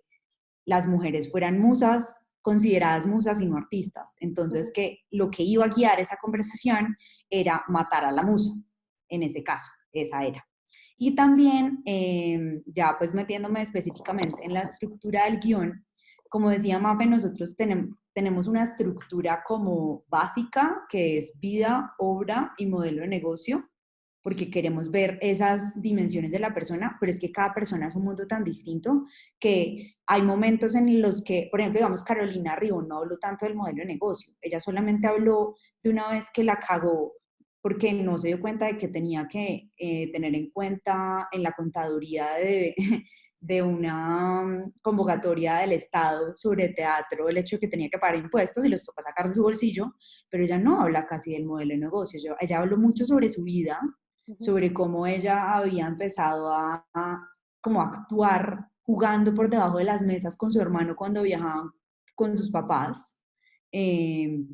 las mujeres fueran musas, consideradas musas y no artistas. Entonces, que lo que iba a guiar esa conversación era matar a la musa, en ese caso, esa era. Y también, ya pues metiéndome específicamente en la estructura del guión, como decía Mafe, nosotros tenemos una estructura como básica, que es vida, obra y modelo de negocio, porque queremos ver esas dimensiones de la persona, pero es que cada persona es un mundo tan distinto que hay momentos en los que, por ejemplo, digamos, Carolina Ribón no habló tanto del modelo de negocio, ella solamente habló de una vez que la cagó porque no se dio cuenta de que tenía que tener en cuenta en la contaduría de una convocatoria del Estado sobre teatro el hecho de que tenía que pagar impuestos y los toca sacar de su bolsillo, pero ella no habla casi del modelo de negocio, ella habló mucho sobre su vida, sobre cómo ella había empezado como a actuar jugando por debajo de las mesas con su hermano cuando viajaban con sus papás, y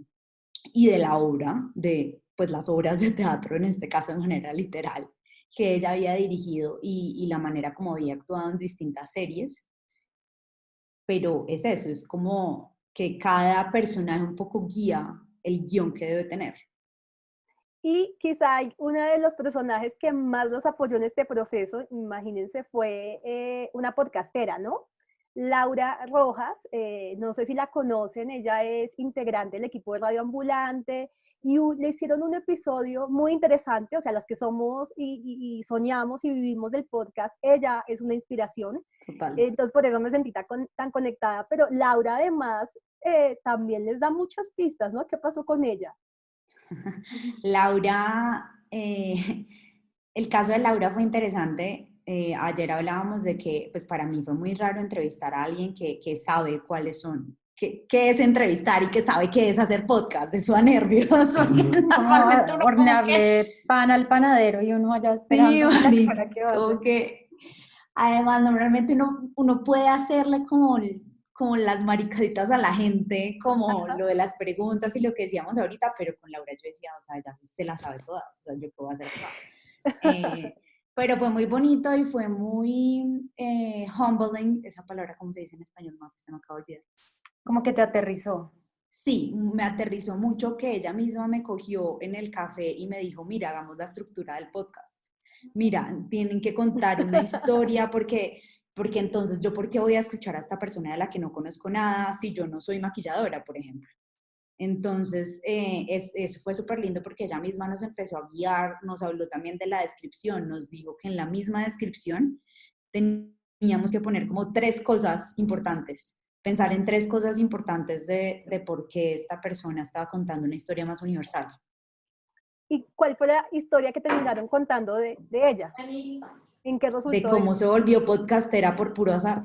de la obra, de pues las obras de teatro, en este caso de manera literal, que ella había dirigido y la manera como había actuado en distintas series. Pero es eso, es como que cada personaje un poco guía el guión que debe tener. Y quizá uno de los personajes que más nos apoyó en este proceso, imagínense, fue una podcastera, ¿no? Laura Rojas, no sé si la conocen, ella es integrante del equipo de Radio Ambulante y le hicieron un episodio muy interesante, o sea, las que somos y soñamos y vivimos del podcast, ella es una inspiración. Total. Entonces por eso me sentí tan conectada, pero Laura además también les da muchas pistas, ¿no? ¿Qué pasó con ella? Laura, el caso de Laura fue interesante. Ayer hablábamos de que, pues para mí fue muy raro entrevistar a alguien que sabe cuáles son, qué es entrevistar y que sabe qué es hacer podcast. Eso da nervios. Normalmente uno hornearle pan al panadero y uno allá esperando. Sí, como que además normalmente uno puede hacerle como las maricaditas a la gente, como lo de las preguntas y lo que decíamos ahorita, pero con Laura yo decía, o sea, ella se las sabe todas, o sea, yo qué voy a hacer acá. Pero fue muy bonito y fue muy humbling, esa palabra, ¿cómo se dice en español? No, se me acaba de olvidar. Como que te aterrizó. Sí, me aterrizó mucho que ella misma me cogió en el café y me dijo, mira, hagamos la estructura del podcast. Mira, tienen que contar una historia porque entonces yo, ¿por qué voy a escuchar a esta persona de la que no conozco nada si yo no soy maquilladora, por ejemplo? Entonces, eso fue súper lindo porque ella misma nos empezó a guiar, nos habló también de la descripción, nos dijo que en la misma descripción teníamos que poner como 3 cosas importantes, pensar en 3 cosas importantes de por qué esta persona estaba contando una historia más universal. ¿Y cuál fue la historia que terminaron contando de ella? ¿En qué resultó? De cómo se volvió podcastera por puro azar.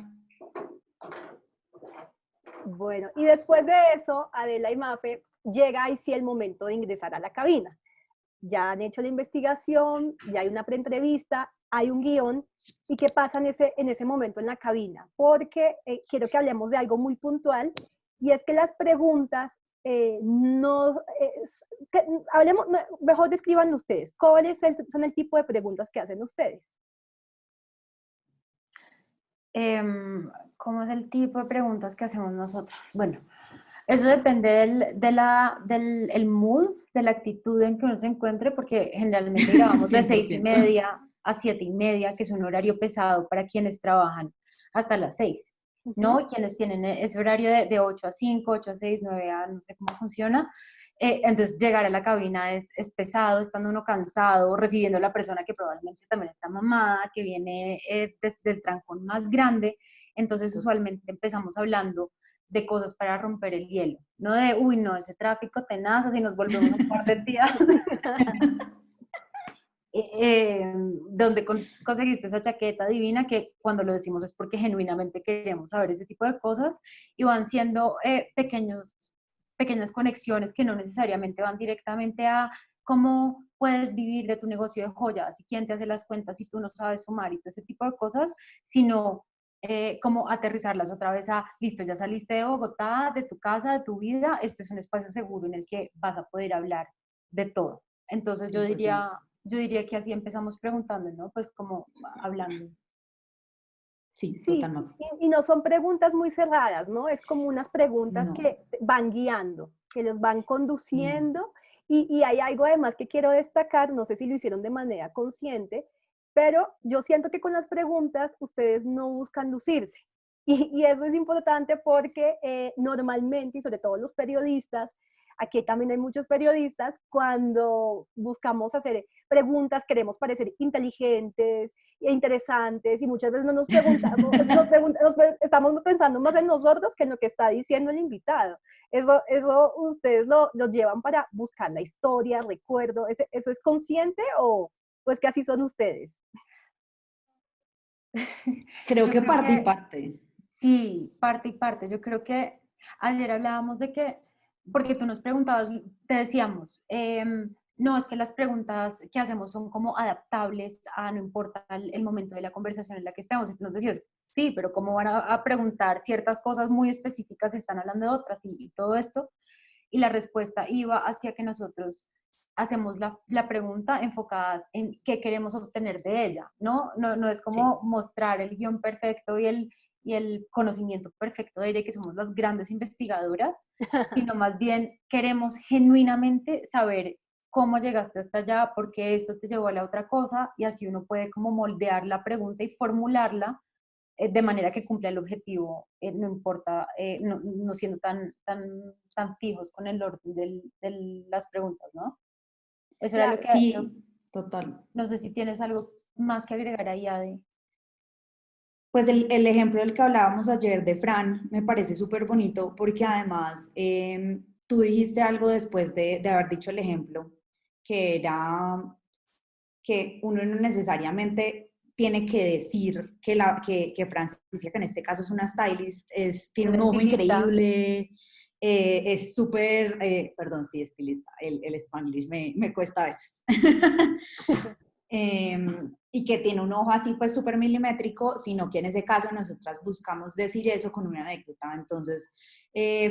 Bueno, y después de eso, Adela y Mafe, llega ahí sí el momento de ingresar a la cabina. Ya han hecho la investigación, ya hay una preentrevista, hay un guión, ¿y qué pasa en ese momento en la cabina? Porque quiero que hablemos de algo muy puntual, y es que las preguntas hablemos, mejor describan ustedes, ¿cuáles son el tipo de preguntas que hacen ustedes? ¿Cómo es el tipo de preguntas que hacemos nosotras? Bueno, eso depende del mood, de la actitud en que uno se encuentre, porque generalmente grabamos de 6:30 a 7:30, que es un horario pesado para quienes trabajan hasta las 6, ¿no? Y quienes tienen ese horario de 8 a 5, 8 a 6, 9 a, no sé cómo funciona. Entonces llegar a la cabina es pesado, estando uno cansado, recibiendo a la persona que probablemente también está mamada, que viene desde el trancón más grande. Entonces usualmente empezamos hablando de cosas para romper el hielo, no de, uy, no, ese tráfico tenaz, así nos volvemos un par de días. Donde conseguiste esa chaqueta divina, que cuando lo decimos es porque genuinamente queremos saber ese tipo de cosas, y van siendo pequeñas conexiones que no necesariamente van directamente a cómo puedes vivir de tu negocio de joyas y quién te hace las cuentas si tú no sabes sumar y todo ese tipo de cosas, sino como aterrizarlas otra vez a, listo, ya saliste de Bogotá, de tu casa, de tu vida, este es un espacio seguro en el que vas a poder hablar de todo. Entonces yo 100%. diría que así empezamos preguntando, ¿no? Pues como hablando. Sí, Sí, totalmente. y no son preguntas muy cerradas, ¿no? Es como unas preguntas No. que van guiando, que los van Mm. conduciendo. Y hay algo además que quiero destacar, no sé si lo hicieron de manera consciente, pero yo siento que con las preguntas ustedes no buscan lucirse. Y eso es importante porque normalmente, y sobre todo los periodistas, aquí también hay muchos periodistas, cuando buscamos hacer preguntas queremos parecer inteligentes e interesantes y muchas veces no nos preguntamos, estamos pensando más en nosotros que en lo que está diciendo el invitado. Eso ustedes lo llevan para buscar la historia, recuerdo, ¿eso es consciente o pues que así son ustedes? Creo Yo que creo parte y que parte. sí, parte y parte. Yo creo que ayer hablábamos de que, porque tú nos preguntabas, te decíamos, no, es que las preguntas que hacemos son como adaptables a no importa el momento de la conversación en la que estemos. Y tú nos decías, sí, pero ¿cómo van a preguntar ciertas cosas muy específicas si están hablando de otras y todo esto? Y la respuesta iba hacia que nosotros hacemos la pregunta enfocadas en qué queremos obtener de ella, ¿no? No es Sí. como mostrar el guión perfecto y el conocimiento perfecto de ella, que somos las grandes investigadoras, sino más bien queremos genuinamente saber cómo llegaste hasta allá, por qué esto te llevó a la otra cosa, y así uno puede como moldear la pregunta y formularla de manera que cumpla el objetivo, no importa, no siendo tan fijos con el orden de las preguntas, ¿no? Eso era lo Claro, que, Sí, total. no sé si tienes algo más que agregar ahí, Ade. Pues el ejemplo del que hablábamos ayer de Fran me parece súper bonito porque además tú dijiste algo después de haber dicho el ejemplo, que era que uno no necesariamente tiene que decir que Francisca, que en este caso es una stylist, tiene Una un ojo estilista. increíble, es súper, perdón, sí, estilista, el Spanglish me cuesta a veces. Y que tiene un ojo así pues súper milimétrico, sino que en ese caso nosotras buscamos decir eso con una anécdota. Entonces,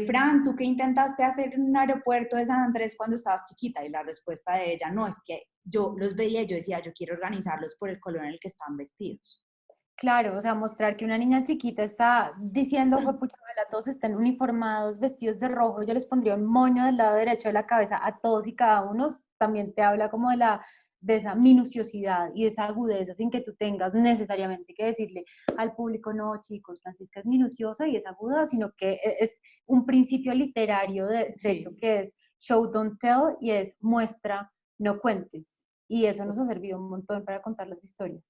Fran, ¿tú qué intentaste hacer en un aeropuerto de San Andrés cuando estabas chiquita? Y la respuesta de ella, no, es que yo los veía y yo decía, yo quiero organizarlos por el color en el que están vestidos. Claro, o sea, mostrar que una niña chiquita está diciendo, pucha, ojalá todos estén uniformados, vestidos de rojo, yo les pondría un moño del lado derecho de la cabeza a todos y cada uno, también te habla como de esa minuciosidad y de esa agudeza sin que tú tengas necesariamente que decirle al público, no, chicos, Francisca es minuciosa y es aguda, sino que es un principio literario, de hecho, Sí. que es show, don't tell, y es muestra, no cuentes. Y eso nos ha servido un montón para contar las historias.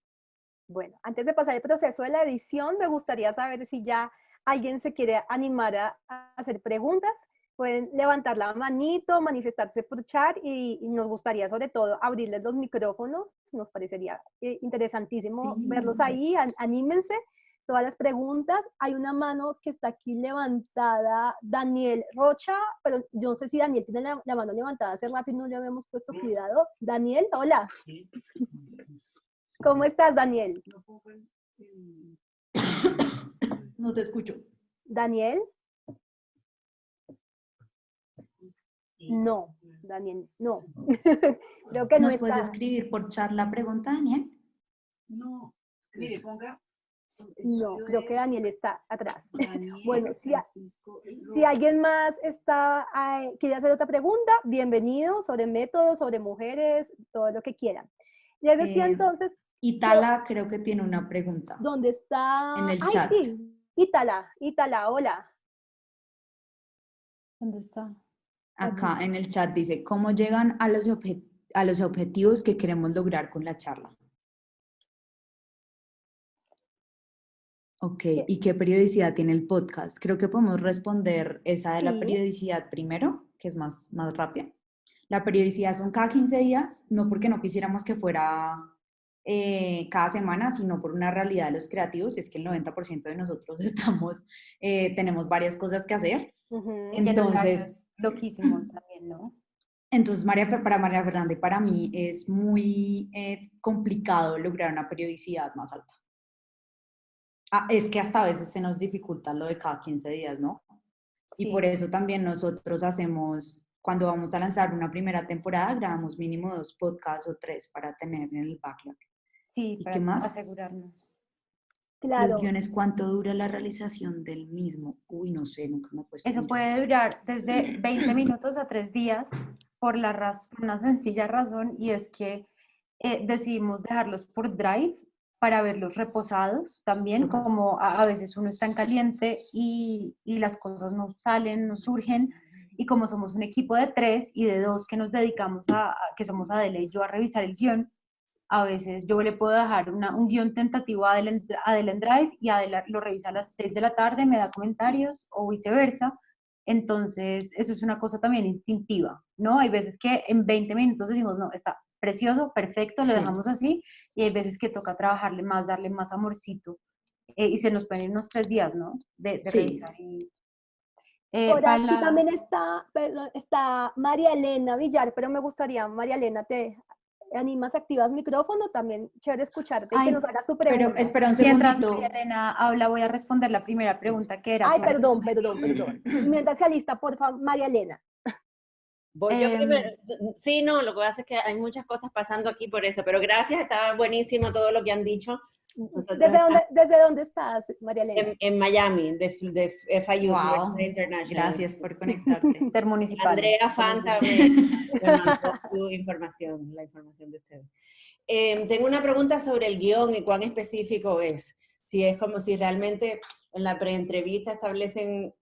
bueno, antes de pasar el proceso de la edición, me gustaría saber si ya alguien se quiere animar a hacer preguntas. Pueden levantar la manito, manifestarse por chat y nos gustaría sobre todo abrirles los micrófonos. Nos parecería interesantísimo verlos Sí. ahí. Anímense. Todas las preguntas. Hay una mano que está aquí levantada, Daniel Rocha, pero yo no sé si Daniel tiene la mano levantada hace rato y no le habíamos puesto cuidado. Daniel, hola. ¿Cómo estás, Daniel? No te escucho. Daniel, no, Daniel, no. Creo que no ¿Nos puedes está. escribir por chat la pregunta, Daniel? No, mire, ponga. No, creo que Daniel está atrás. Bueno, Daniel si, Francisco si alguien más está, quiere hacer otra pregunta, bienvenido sobre métodos, sobre mujeres, todo lo que quieran. Les decía Eh, entonces, Itala creo que tiene una pregunta ¿dónde en está? el Ay, chat. sí, Ítala, hola. ¿Dónde está? Acá en el chat dice, ¿cómo llegan a a los objetivos que queremos lograr con la charla? Ok, ¿y qué periodicidad tiene el podcast? Creo que podemos responder esa de la Sí, periodicidad primero, que es más rápida. La periodicidad son cada 15 días, no porque no quisiéramos que fuera cada semana, sino por una realidad de los creativos, es que el 90% de nosotros tenemos varias cosas que hacer. Y en Entonces, horarios loquísimos también, ¿no? entonces para María Fernanda y para mí es muy complicado lograr una periodicidad más alta. Es que hasta a veces se nos dificulta lo de cada 15 días, ¿no? Y Sí. por eso también nosotros hacemos, cuando vamos a lanzar una primera temporada, grabamos mínimo 2 podcasts o 3 para tener en el backlog. Sí, ¿Y para qué más? asegurarnos. Los Claro, guiones, ¿cuánto dura la realización del mismo? Uy, no sé, nunca me he puesto a Eso mirar puede eso. durar desde 20 minutos a 3 días por una sencilla razón, y es que decidimos dejarlos por Drive para verlos reposados también, Total. como a veces uno está en caliente y las cosas no salen, no surgen, y como somos un equipo de 3 y de 2 que nos dedicamos que somos Adela y yo, a revisar el guión, a veces yo le puedo dejar un guión tentativo a Adela en Drive y Adela lo revisa a las 6 de la tarde, me da comentarios o viceversa. Entonces, eso es una cosa también instintiva, ¿no? Hay veces que en 20 minutos decimos, no, está precioso, perfecto, lo Sí. dejamos así, y hay veces que toca trabajarle más, darle más amorcito, y se nos pueden ir unos 3 días, ¿no? De Sí. revisar. por Para aquí también está, perdón, está María Elena Villar, pero me gustaría, María Elena, ¿te animas, activas micrófono? También chévere escucharte y que Ay, nos hagas tu Pero pregunta. espera un mientras María segundito. Elena habla, voy a responder la primera pregunta que era Ay, sobre... perdón. Mientras se alista, por favor, María Elena. Voy yo primero. Sí, no, lo que pasa es que hay muchas cosas pasando aquí por eso, pero gracias, estaba buenísimo todo lo que han dicho. Nosotros estamos ¿Desde dónde estás, María Elena? en Miami, de FIU, Wow, University International. gracias por conectarte. Intermunicipales. Andrea Fanta me mandó su información, la información de ustedes. Tengo una pregunta sobre el guión y cuán específico es. Si es como si realmente en la preentrevista establecen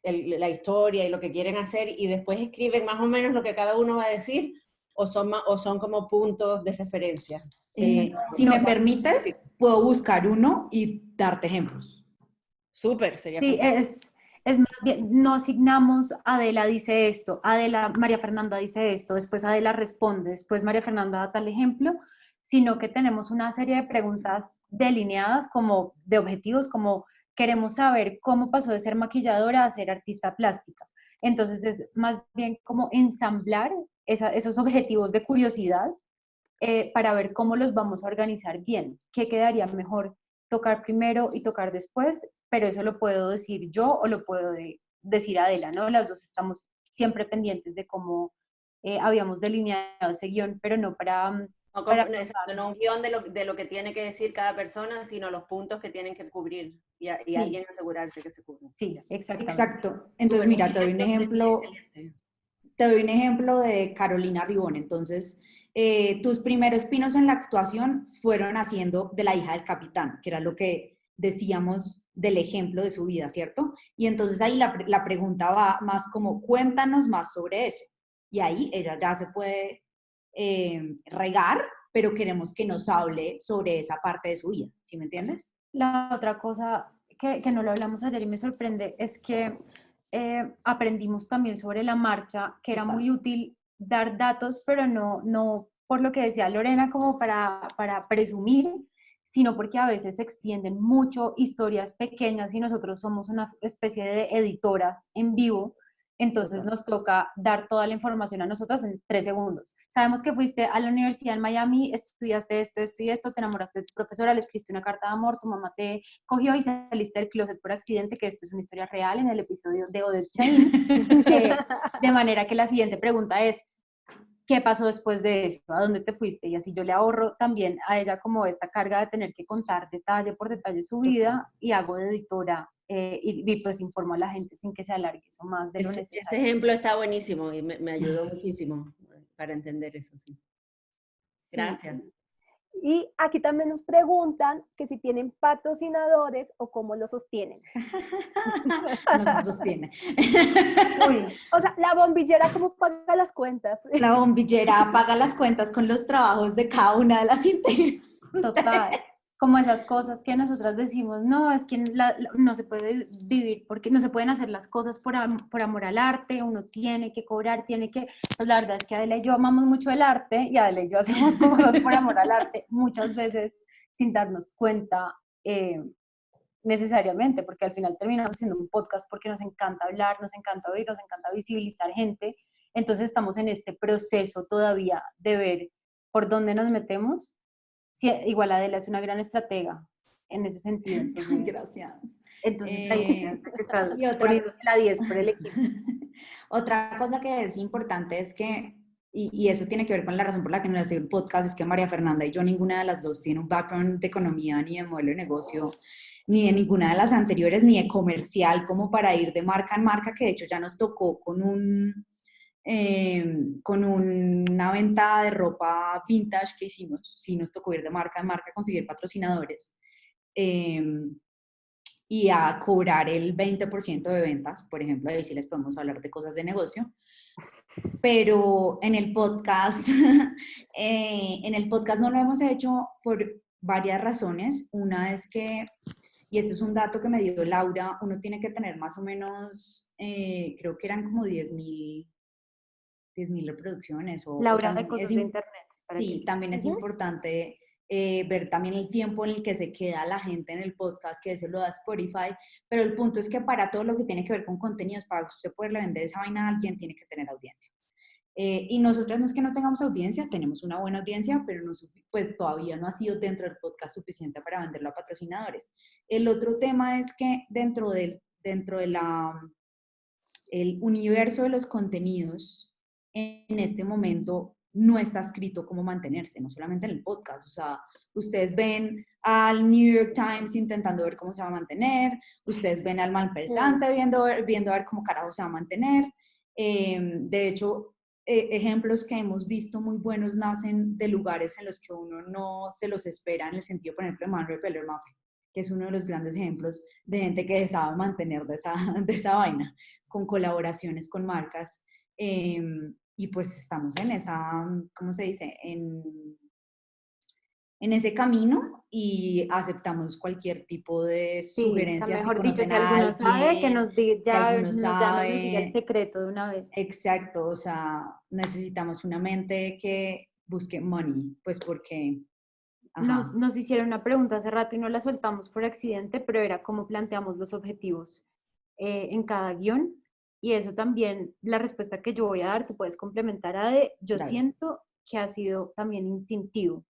la historia y lo que quieren hacer y después escriben más o menos lo que cada uno va a decir, o son como puntos de referencia. Si me permites, puedo buscar uno y darte ejemplos. Súper, sería Sí, fantástico. es más bien, no asignamos Adela dice esto, María Fernanda dice esto, después Adela responde, después María Fernanda da tal ejemplo, sino que tenemos una serie de preguntas delineadas como de objetivos, como queremos saber cómo pasó de ser maquilladora a ser artista plástica. Entonces es más bien como ensamblar esos objetivos de curiosidad, para ver cómo los vamos a organizar bien, qué quedaría mejor tocar primero y tocar después, pero eso lo puedo decir yo o lo puedo decir Adela, ¿no? Las dos estamos siempre pendientes de cómo habíamos delineado ese guión, pero no No, para exacto, no un guión de lo que tiene que decir cada persona, sino los puntos que tienen que cubrir y sí, alguien asegurarse que se cubren. sí, exactamente. Exacto. Entonces, Súper, un mira, te doy un ejemplo. excelente. Te doy un ejemplo de Carolina Ribón. Entonces, tus primeros pinos en la actuación fueron haciendo de la hija del capitán, que era lo que decíamos del ejemplo de su vida, ¿cierto? Y entonces ahí la pregunta va más como, cuéntanos más sobre eso. Y ahí ella ya se puede regar, pero queremos que nos hable sobre esa parte de su vida, ¿sí me entiendes? La otra cosa que no lo hablamos ayer y me sorprende es que aprendimos también sobre la marcha, que era Total. muy útil dar datos, pero no por lo que decía Lorena como para presumir, sino porque a veces se extienden mucho historias pequeñas y nosotros somos una especie de editoras en vivo. Entonces nos toca dar toda la información a nosotras en 3 segundos. Sabemos que fuiste a la universidad en Miami, estudiaste esto, esto y esto, te enamoraste de tu profesora, le escribiste una carta de amor, tu mamá te cogió y saliste del closet por accidente, que esto es una historia real en el episodio de Odette Chain. De manera que la siguiente pregunta es, ¿qué pasó después de eso? ¿A dónde te fuiste? Y así yo le ahorro también a ella como esta carga de tener que contar detalle por detalle su vida, y hago de editora, y pues informo a la gente sin que se alargue eso más de lo Este necesario. ejemplo está buenísimo y me ayudó muchísimo para entender eso. Sí. Sí. Gracias. Y aquí también nos preguntan que si tienen patrocinadores o cómo lo sostienen. No se sostiene. Uy, O sea, la bombillera, ¿cómo paga las cuentas? La bombillera paga las cuentas con los trabajos de cada una de las integrantes. total. Como esas cosas que nosotras decimos, no, es que no se puede vivir porque no se pueden hacer las cosas por amor al arte, uno tiene que cobrar, tiene que, pues la verdad es que Adela y yo amamos mucho el arte y Adela y yo hacemos cosas por amor al arte muchas veces sin darnos cuenta, necesariamente, porque al final terminamos haciendo un podcast porque nos encanta hablar, nos encanta oír, nos encanta visibilizar gente. Entonces estamos en este proceso todavía de ver por dónde nos metemos. Sí, igual Adela es una gran estratega, en ese sentido. Entonces, Gracias. Entonces ahí que estás Y otra, poniéndose la 10 por el equipo. otra cosa que es importante es que, y eso tiene que ver con la razón por la que no hace el podcast, es que María Fernanda y yo, ninguna de las dos tiene un background de economía, ni de modelo de negocio, ni de ninguna de las anteriores, ni de comercial, como para ir de marca en marca, que de hecho ya nos tocó con una venta de ropa vintage que hicimos. Sí, nos tocó ir de marca en marca, conseguir patrocinadores. Y a cobrar el 20% de ventas, por ejemplo, ahí sí les podemos hablar de cosas de negocio. Pero en el podcast, no lo hemos hecho por varias razones. Una es que, y esto es un dato que me dio Laura, uno tiene que tener más o menos, creo que eran como 10.000 reproducciones. Laura de cosas de internet. Sí, también es importante ver también el tiempo en el que se queda la gente en el podcast, que eso lo da Spotify, pero el punto es que para todo lo que tiene que ver con contenidos, para usted poderle vender esa vaina a alguien, tiene que tener audiencia. Y nosotros no es que no tengamos audiencia, tenemos una buena audiencia, pero no, pues todavía no ha sido dentro del podcast suficiente para venderlo a patrocinadores. El otro tema es que dentro del el universo de los contenidos, en este momento no está escrito cómo mantenerse, no solamente en el podcast. O sea, ustedes ven al New York Times intentando ver cómo se va a mantener, ustedes ven al Malpensante viendo a ver cómo carajo se va a mantener. De hecho, ejemplos que hemos visto muy buenos nacen de lugares en los que uno no se los espera, en el sentido, por ejemplo, de Manuel Peller Maffei, que es uno de los grandes ejemplos de gente que sabe mantener de esa vaina, con colaboraciones con marcas. Y pues estamos en esa, ¿cómo se dice? En ese camino, y aceptamos cualquier tipo de sugerencia. Sí, mejor si dicho, conocen si a alguno alguien, sabe, que nos diga, si alguno ya nos diga el sabe. secreto de una vez. Exacto, o sea, necesitamos una mente que busque money, pues porque... Nos hicieron una pregunta hace rato y no la soltamos por accidente, pero era cómo planteamos los objetivos en cada guión. Y eso también, la respuesta que yo voy a dar, tú puedes complementar a yo Dale. siento que ha sido también instintivo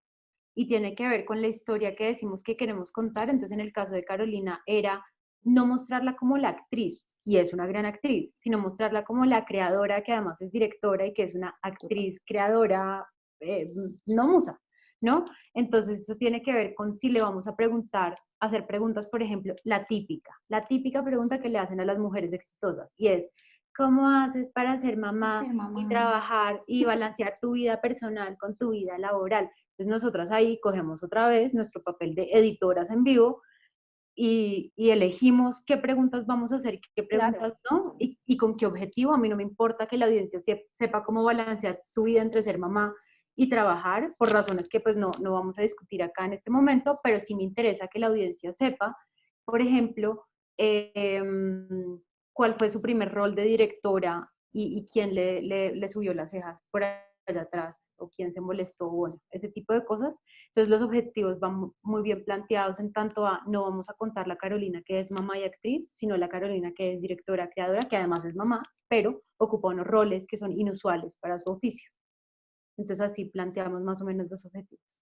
y tiene que ver con la historia que decimos que queremos contar. Entonces, en el caso de Carolina, era no mostrarla como la actriz, y es una gran actriz, sino mostrarla como la creadora, que además es directora y que es una actriz creadora, no musa, ¿no? Entonces, eso tiene que ver con si le vamos a preguntar, hacer preguntas, por ejemplo, la típica pregunta que le hacen a las mujeres exitosas, y es, ¿cómo haces para ser mamá y trabajar y balancear tu vida personal con tu vida laboral? Entonces nosotras ahí cogemos otra vez nuestro papel de editoras en vivo y elegimos qué preguntas vamos a hacer y qué preguntas no, y con qué objetivo. A mí no me importa que la audiencia sepa cómo balancear su vida entre ser mamá y trabajar, por razones que pues no vamos a discutir acá en este momento, pero sí me interesa que la audiencia sepa, por ejemplo, cuál fue su primer rol de directora y quién le subió las cejas por allá atrás, o quién se molestó, bueno, ese tipo de cosas. Entonces los objetivos van muy bien planteados en tanto a, no vamos a contar la Carolina que es mamá y actriz, sino la Carolina que es directora, creadora, que además es mamá, pero ocupa unos roles que son inusuales para su oficio. Entonces así planteamos más o menos los objetivos.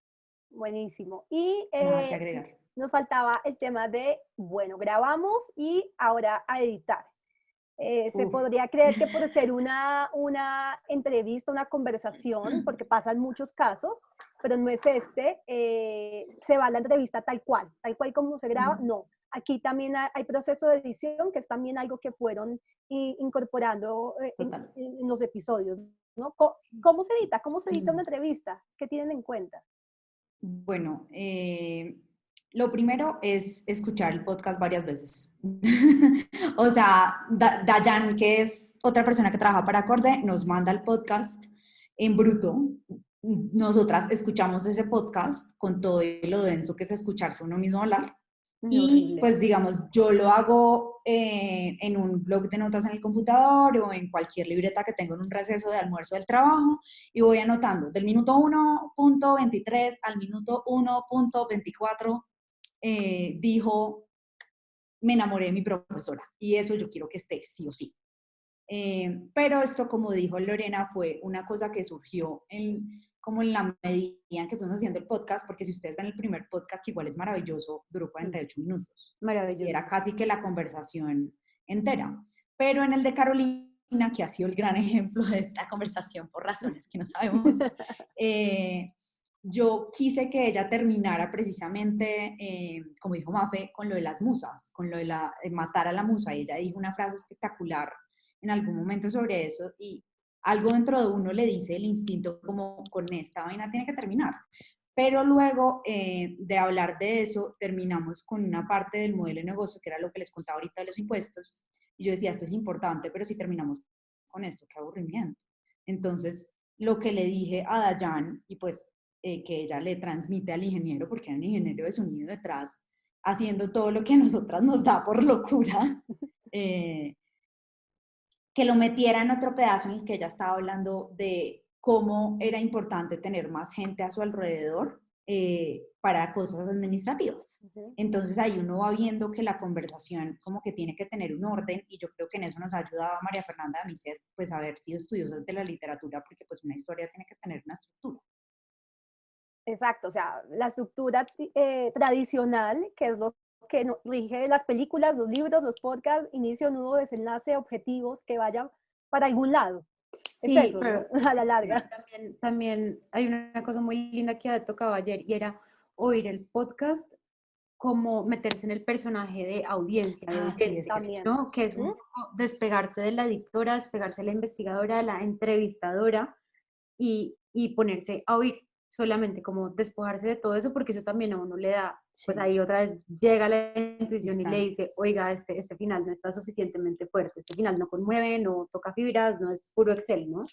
Buenísimo. Y Nada que agregar. nos faltaba el tema de, bueno, grabamos y ahora a editar. Se podría creer que por ser una entrevista, una conversación, porque pasan muchos casos, pero no es se va la entrevista tal cual como se graba, no. Aquí también hay proceso de edición, que es también algo que fueron incorporando en los episodios, ¿no? ¿Cómo se edita? ¿Cómo se edita una entrevista? ¿Qué tienen en cuenta? Bueno, lo primero es escuchar el podcast varias veces. O sea, Dayan, que es otra persona que trabaja para Acorde, nos manda el podcast en bruto. Nosotras escuchamos ese podcast con todo lo denso que es escucharse uno mismo hablar. Y pues digamos, yo lo hago en un blog de notas en el computador o en cualquier libreta que tengo en un receso de almuerzo del trabajo, y voy anotando del minuto 1.23 al minuto 1.24 dijo, me enamoré de mi profesora, y eso yo quiero que esté sí o sí. Pero esto, como dijo Lorena, fue una cosa que surgió como en la medida en que fuimos haciendo el podcast, porque si ustedes ven el primer podcast, que igual es maravilloso, duró 48 minutos. Maravilloso. Y era casi que la conversación entera. Pero en el de Carolina, que ha sido el gran ejemplo de esta conversación por razones que no sabemos, yo quise que ella terminara precisamente, como dijo Mafe, con lo de las musas, con lo de matar a la musa. Y ella dijo una frase espectacular en algún momento sobre eso, y algo dentro de uno le dice el instinto como con esta vaina tiene que terminar. Pero luego de hablar de eso, terminamos con una parte del modelo de negocio, que era lo que les contaba ahorita de los impuestos, y yo decía, esto es importante, pero si terminamos con esto, qué aburrimiento. Entonces, lo que le dije a Dayan, y pues que ella le transmite al ingeniero, porque hay un ingeniero de sonido detrás, haciendo todo lo que a nosotras nos da por locura, que lo metiera en otro pedazo en el que ella estaba hablando de cómo era importante tener más gente a su alrededor para cosas administrativas. Entonces ahí uno va viendo que la conversación como que tiene que tener un orden, y yo creo que en eso nos ha ayudado María Fernanda a mí ser, pues haber sido estudiosas de la literatura, porque pues una historia tiene que tener una estructura. Exacto, o sea, la estructura tradicional, que es lo que rige las películas, los libros, los podcasts, inicio, nudo, desenlace, objetivos, que vayan para algún lado. Sí, es eso, pero ¿no? A la larga. También hay una cosa muy linda que tocaba ayer, y era oír el podcast como meterse en el personaje de audiencia, de Sí, es también, ¿no? Que es un poco despegarse de la editora, despegarse de la investigadora, de la entrevistadora, y ponerse a oír solamente, como despojarse de todo eso, porque eso también a uno le da, pues Sí. ahí otra vez llega la intuición y le Distancia. dice, oiga, este final no está suficientemente fuerte, este final no conmueve, no toca fibras, no es puro Excel, ¿no?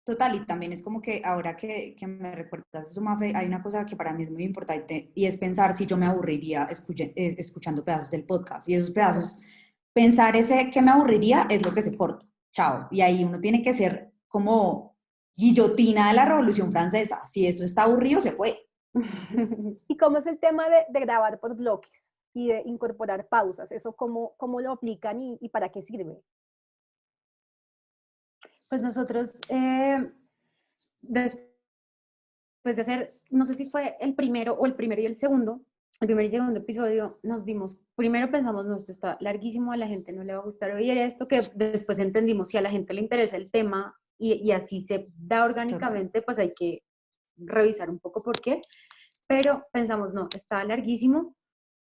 Total, y también es como que ahora que me recuerdas eso, Mafe, hay una cosa que para mí es muy importante, y es pensar si yo me aburriría escuchando pedazos del podcast. Y esos pedazos, pensar ese que me aburriría es lo que se corta. Chao. Y ahí uno tiene que ser como guillotina de la Revolución Francesa. Si eso está aburrido, se fue. ¿Y cómo es el tema de grabar por bloques y de incorporar pausas? ¿Eso cómo lo aplican y para qué sirve? Pues nosotros, después de hacer, no sé si fue el primero y el primer y segundo episodio, nos dimos, primero pensamos, no, esto está larguísimo, a la gente no le va a gustar oír esto, que después entendimos, si a la gente le interesa el tema y así se da orgánicamente, pues hay que revisar un poco por qué, pero pensamos, no, está larguísimo,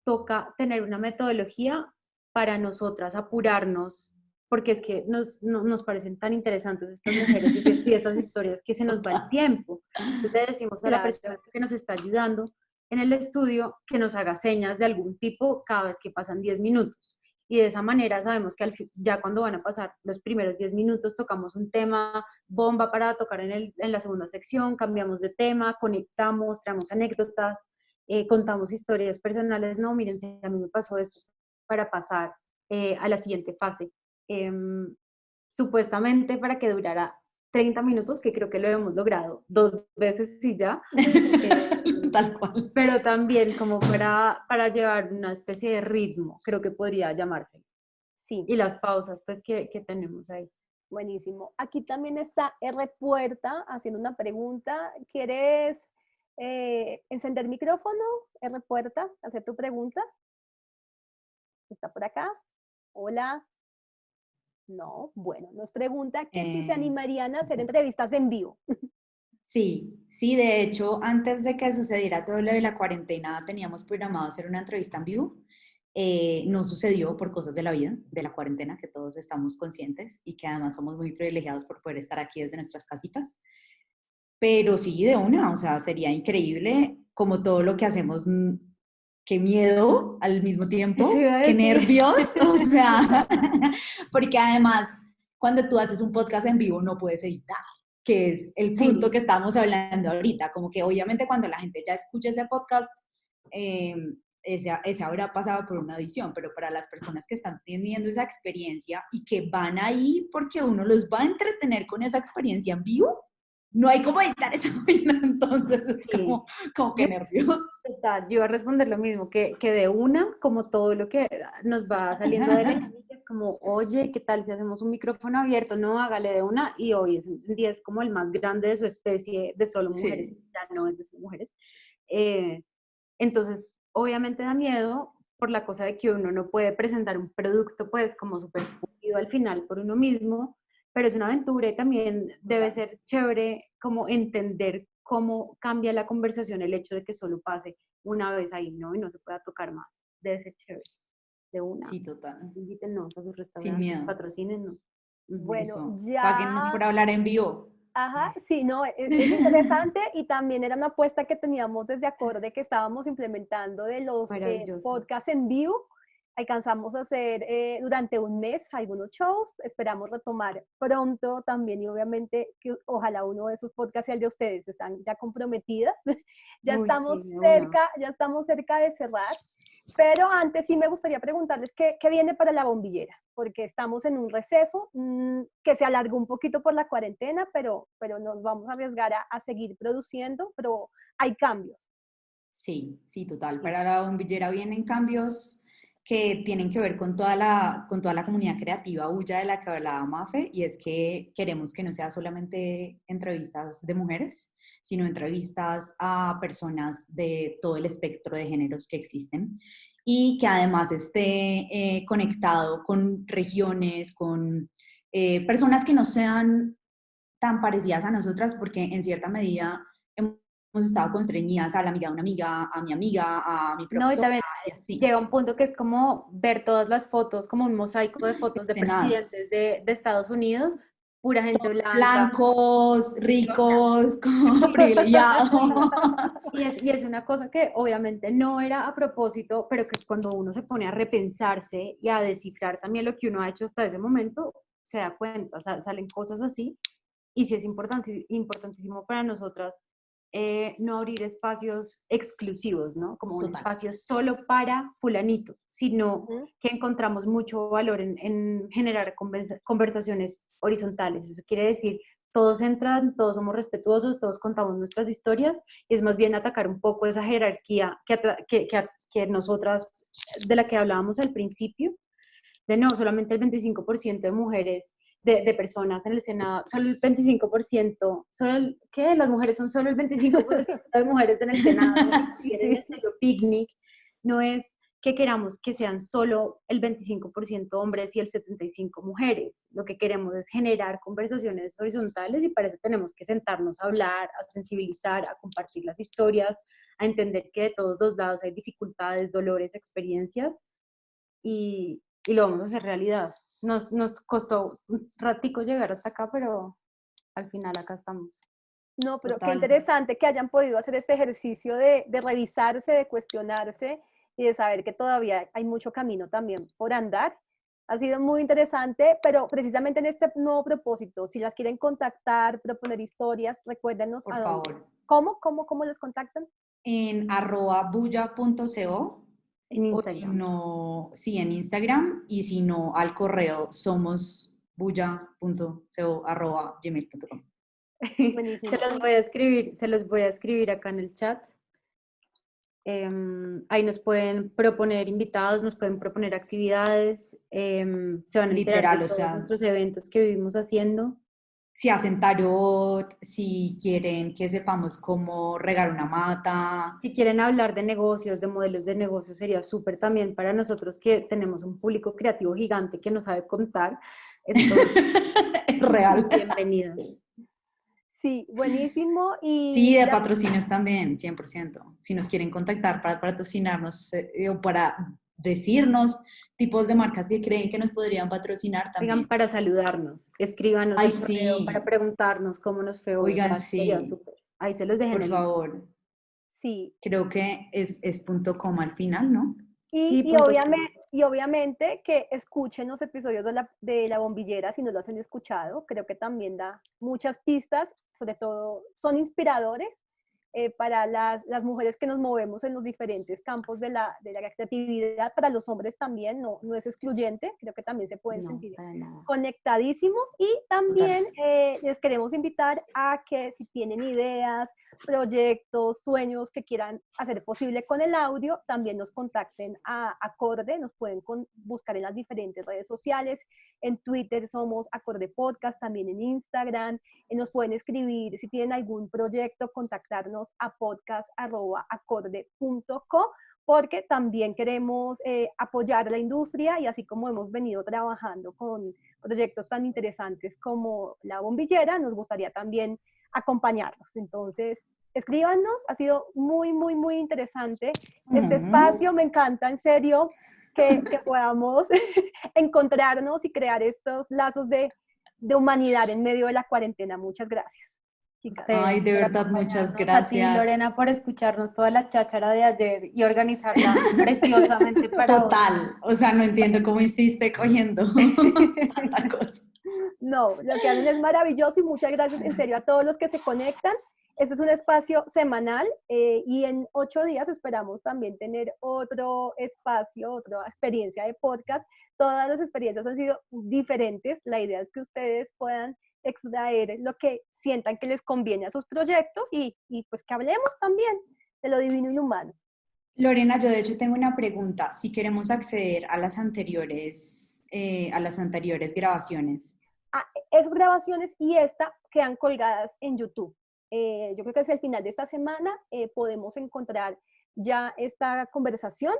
toca tener una metodología para nosotras apurarnos, porque es que nos parecen tan interesantes estas mujeres y estas historias que se nos va el tiempo. Entonces le decimos a la persona que nos está ayudando en el estudio que nos haga señas de algún tipo cada vez que pasan 10 minutos. Y de esa manera sabemos que ya cuando van a pasar los primeros 10 minutos tocamos un tema bomba para tocar en la segunda sección, cambiamos de tema, conectamos, traemos anécdotas, contamos historias personales, no, miren, a mí me pasó esto, para pasar a la siguiente fase. Supuestamente para que durara 30 minutos, que creo que lo hemos logrado 2 veces y ya. Tal cual. Pero también como para llevar una especie de ritmo, creo que podría llamarse. Sí. Y las pausas pues que tenemos ahí. Buenísimo. Aquí también está R. Puerta haciendo una pregunta. ¿Quieres encender micrófono, R. Puerta? Hacer tu pregunta. ¿Está por acá? Hola. No, bueno, nos pregunta que si se animarían a hacer entrevistas en vivo. Sí, de hecho, antes de que sucediera todo lo de la cuarentena, teníamos programado hacer una entrevista en vivo. No sucedió por cosas de la vida, de la cuarentena, que todos estamos conscientes y que además somos muy privilegiados por poder estar aquí desde nuestras casitas. Pero sí, de una, o sea, sería increíble como todo lo que hacemos. Qué miedo al mismo tiempo, qué nervios, o sea, porque además cuando tú haces un podcast en vivo no puedes editar, que es el punto que estamos hablando ahorita, como que obviamente cuando la gente ya escucha ese podcast, ese habrá pasado por una edición, pero para las personas que están teniendo esa experiencia y que van ahí porque uno los va a entretener con esa experiencia en vivo, no hay cómo editar esa vaina, entonces es como que nervios. Total, yo iba a responder lo mismo, que de una, como todo lo que nos va saliendo de la es como, oye, ¿qué tal si hacemos un micrófono abierto? No, hágale de una, y hoy en día es como el más grande de su especie, de solo mujeres, Sí. ya no es de solo mujeres. Entonces, obviamente da miedo por la cosa de que uno no puede presentar un producto pues como súper pulido al final por uno mismo, pero es una aventura y también debe ser chévere como entender cómo cambia la conversación el hecho de que solo pase una vez ahí, ¿no? Y no se pueda tocar más. Debe ser chévere, de una. Sí, total. Invítennos a sus Sin restaurantes, miedo. patrocínenos. Ujú. Bueno, Eso. Páguennos ya, por hablar en vivo. ajá, sí, no, es interesante y también era una apuesta que teníamos desde Acorde que estábamos implementando de los Maravilloso. podcasts en vivo. Alcanzamos a hacer durante un mes algunos shows, esperamos retomar pronto también y obviamente que ojalá uno de esos podcasts sea el de ustedes, están ya comprometidas, Uy, sí, de una. ya estamos cerca de cerrar. Pero antes sí me gustaría preguntarles qué viene para la bombillera, porque estamos en un receso que se alargó un poquito por la cuarentena, pero nos vamos a arriesgar a seguir produciendo, pero hay cambios. Sí, sí, total. Para la bombillera vienen cambios que tienen que ver con toda la comunidad creativa Bulla de la que hablaba Mafe, y es que queremos que no sea solamente entrevistas de mujeres, sino entrevistas a personas de todo el espectro de géneros que existen y que además esté conectado con regiones, con personas que no sean tan parecidas a nosotras, porque en cierta medida hemos estado constreñidas a la amiga de una amiga, a mi amiga, a mi No, y profesora, también y así. llega un punto que es como ver todas las fotos, como un mosaico de fotos de presidentes Tenaz. de Estados Unidos, pura gente blanca. Blancos, O sea, ricos, como privilegiados. y es una cosa que obviamente no era a propósito, pero que cuando uno se pone a repensarse y a descifrar también lo que uno ha hecho hasta ese momento, se da cuenta, salen cosas así. Y sí es importantísimo para nosotras no abrir espacios exclusivos, ¿no? Como un Total. espacio solo para fulanito, sino Ujú. que encontramos mucho valor en generar conversaciones horizontales. Eso quiere decir, todos entran, todos somos respetuosos, todos contamos nuestras historias, y es más bien atacar un poco esa jerarquía que nosotras, de la que hablábamos al principio, de no, solamente el 25% de mujeres, de personas en el Senado, solo el 25%, ¿qué? Las mujeres son solo el 25% de mujeres en el Senado, ni siquiera en el Sí. estilo picnic. No es que queramos que sean solo el 25% hombres y el 75% mujeres. Lo que queremos es generar conversaciones horizontales, y para eso tenemos que sentarnos a hablar, a sensibilizar, a compartir las historias, a entender que de todos los lados hay dificultades, dolores, experiencias, y lo vamos a hacer realidad. Nos costó un ratico llegar hasta acá, pero al final acá estamos. No, pero qué Total. interesante que hayan podido hacer este ejercicio de revisarse, de cuestionarse y de saber que todavía hay mucho camino también por andar. Ha sido muy interesante, pero precisamente en este nuevo propósito, si las quieren contactar, proponer historias, recuérdenos Por a dónde. favor. ¿Cómo les contactan? En @bulla.co, En o si Instagram. no, sí, en Instagram, y si no, al correo somosbulla.co@gmail.com. Buenísimo. Se los voy a escribir acá en el chat. Ahí nos pueden proponer invitados, nos pueden proponer actividades, se van a enterar de Literal, o todos sea, nuestros eventos que vivimos haciendo. si hacen tarot, si quieren que sepamos cómo regar una mata. Si quieren hablar de negocios, de modelos de negocios, sería súper también para nosotros, que tenemos un público creativo gigante que no sabe contar. Entonces, Es real. bienvenidos. Sí, buenísimo. Sí, Y de ya, patrocinios también, 100%. Si nos quieren contactar para patrocinarnos o para decirnos tipos de marcas que creen que nos podrían patrocinar Oigan, también. para saludarnos, escríbanos Ay, al correo para sí, preguntarnos cómo nos fue hoy. O oigan, sea, sería sí, súper. Ahí se los dejé en por el link. favor. sí, Creo que es punto .com al final, ¿no? Sí, punto com. Y obviamente que escuchen los episodios de la bombillera si no los han escuchado. Creo que también da muchas pistas, sobre todo son inspiradores para las mujeres que nos movemos en los diferentes campos de la creatividad, para los hombres también, no es excluyente, creo que también se pueden sentir conectadísimos. Y también les queremos invitar a que si tienen ideas, proyectos, sueños que quieran hacer posible con el audio, también nos contacten a Acorde, nos pueden buscar en las diferentes redes sociales, en Twitter somos Acorde Podcast, también en Instagram, nos pueden escribir si tienen algún proyecto, contactarnos a podcast@acorde.co, porque también queremos apoyar la industria y así como hemos venido trabajando con proyectos tan interesantes como La Bombillera, nos gustaría también acompañarnos. Entonces, escríbanos, ha sido muy, muy, muy interesante este espacio, me encanta en serio que podamos encontrarnos y crear estos lazos de humanidad en medio de la cuarentena. Muchas gracias. Ay, de verdad, muchas gracias. A ti, Lorena, por escucharnos toda la cháchara de ayer y organizarla preciosamente para Total, o sea, no entiendo cómo hiciste cogiendo tanta cosa. No, lo que hacen es maravilloso y muchas gracias en serio a todos los que se conectan. Este es un espacio semanal y en 8 días esperamos también tener otro espacio, otra experiencia de podcast. Todas las experiencias han sido diferentes. La idea es que ustedes puedan extraer lo que sientan que les conviene a sus proyectos y pues que hablemos también de lo divino y lo humano. Lorena, yo de hecho tengo una pregunta. Si queremos acceder a las anteriores grabaciones. Esas grabaciones y esta quedan colgadas en YouTube. Yo creo que hacia el final de esta semana podemos encontrar ya esta conversación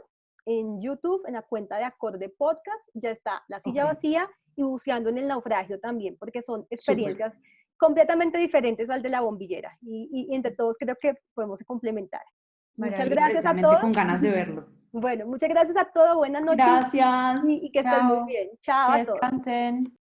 en YouTube, en la cuenta de Acorde Podcast. Ya está La Silla Vacía y Buceando en el Naufragio también, porque son experiencias completamente diferentes al de La Bombillera. Y entre todos creo que podemos complementar. Muchas gracias a todos. Con ganas de verlo. Bueno, muchas gracias a todos. Buenas noches. Gracias. Y que estén muy bien. Chao a todos. Descansen.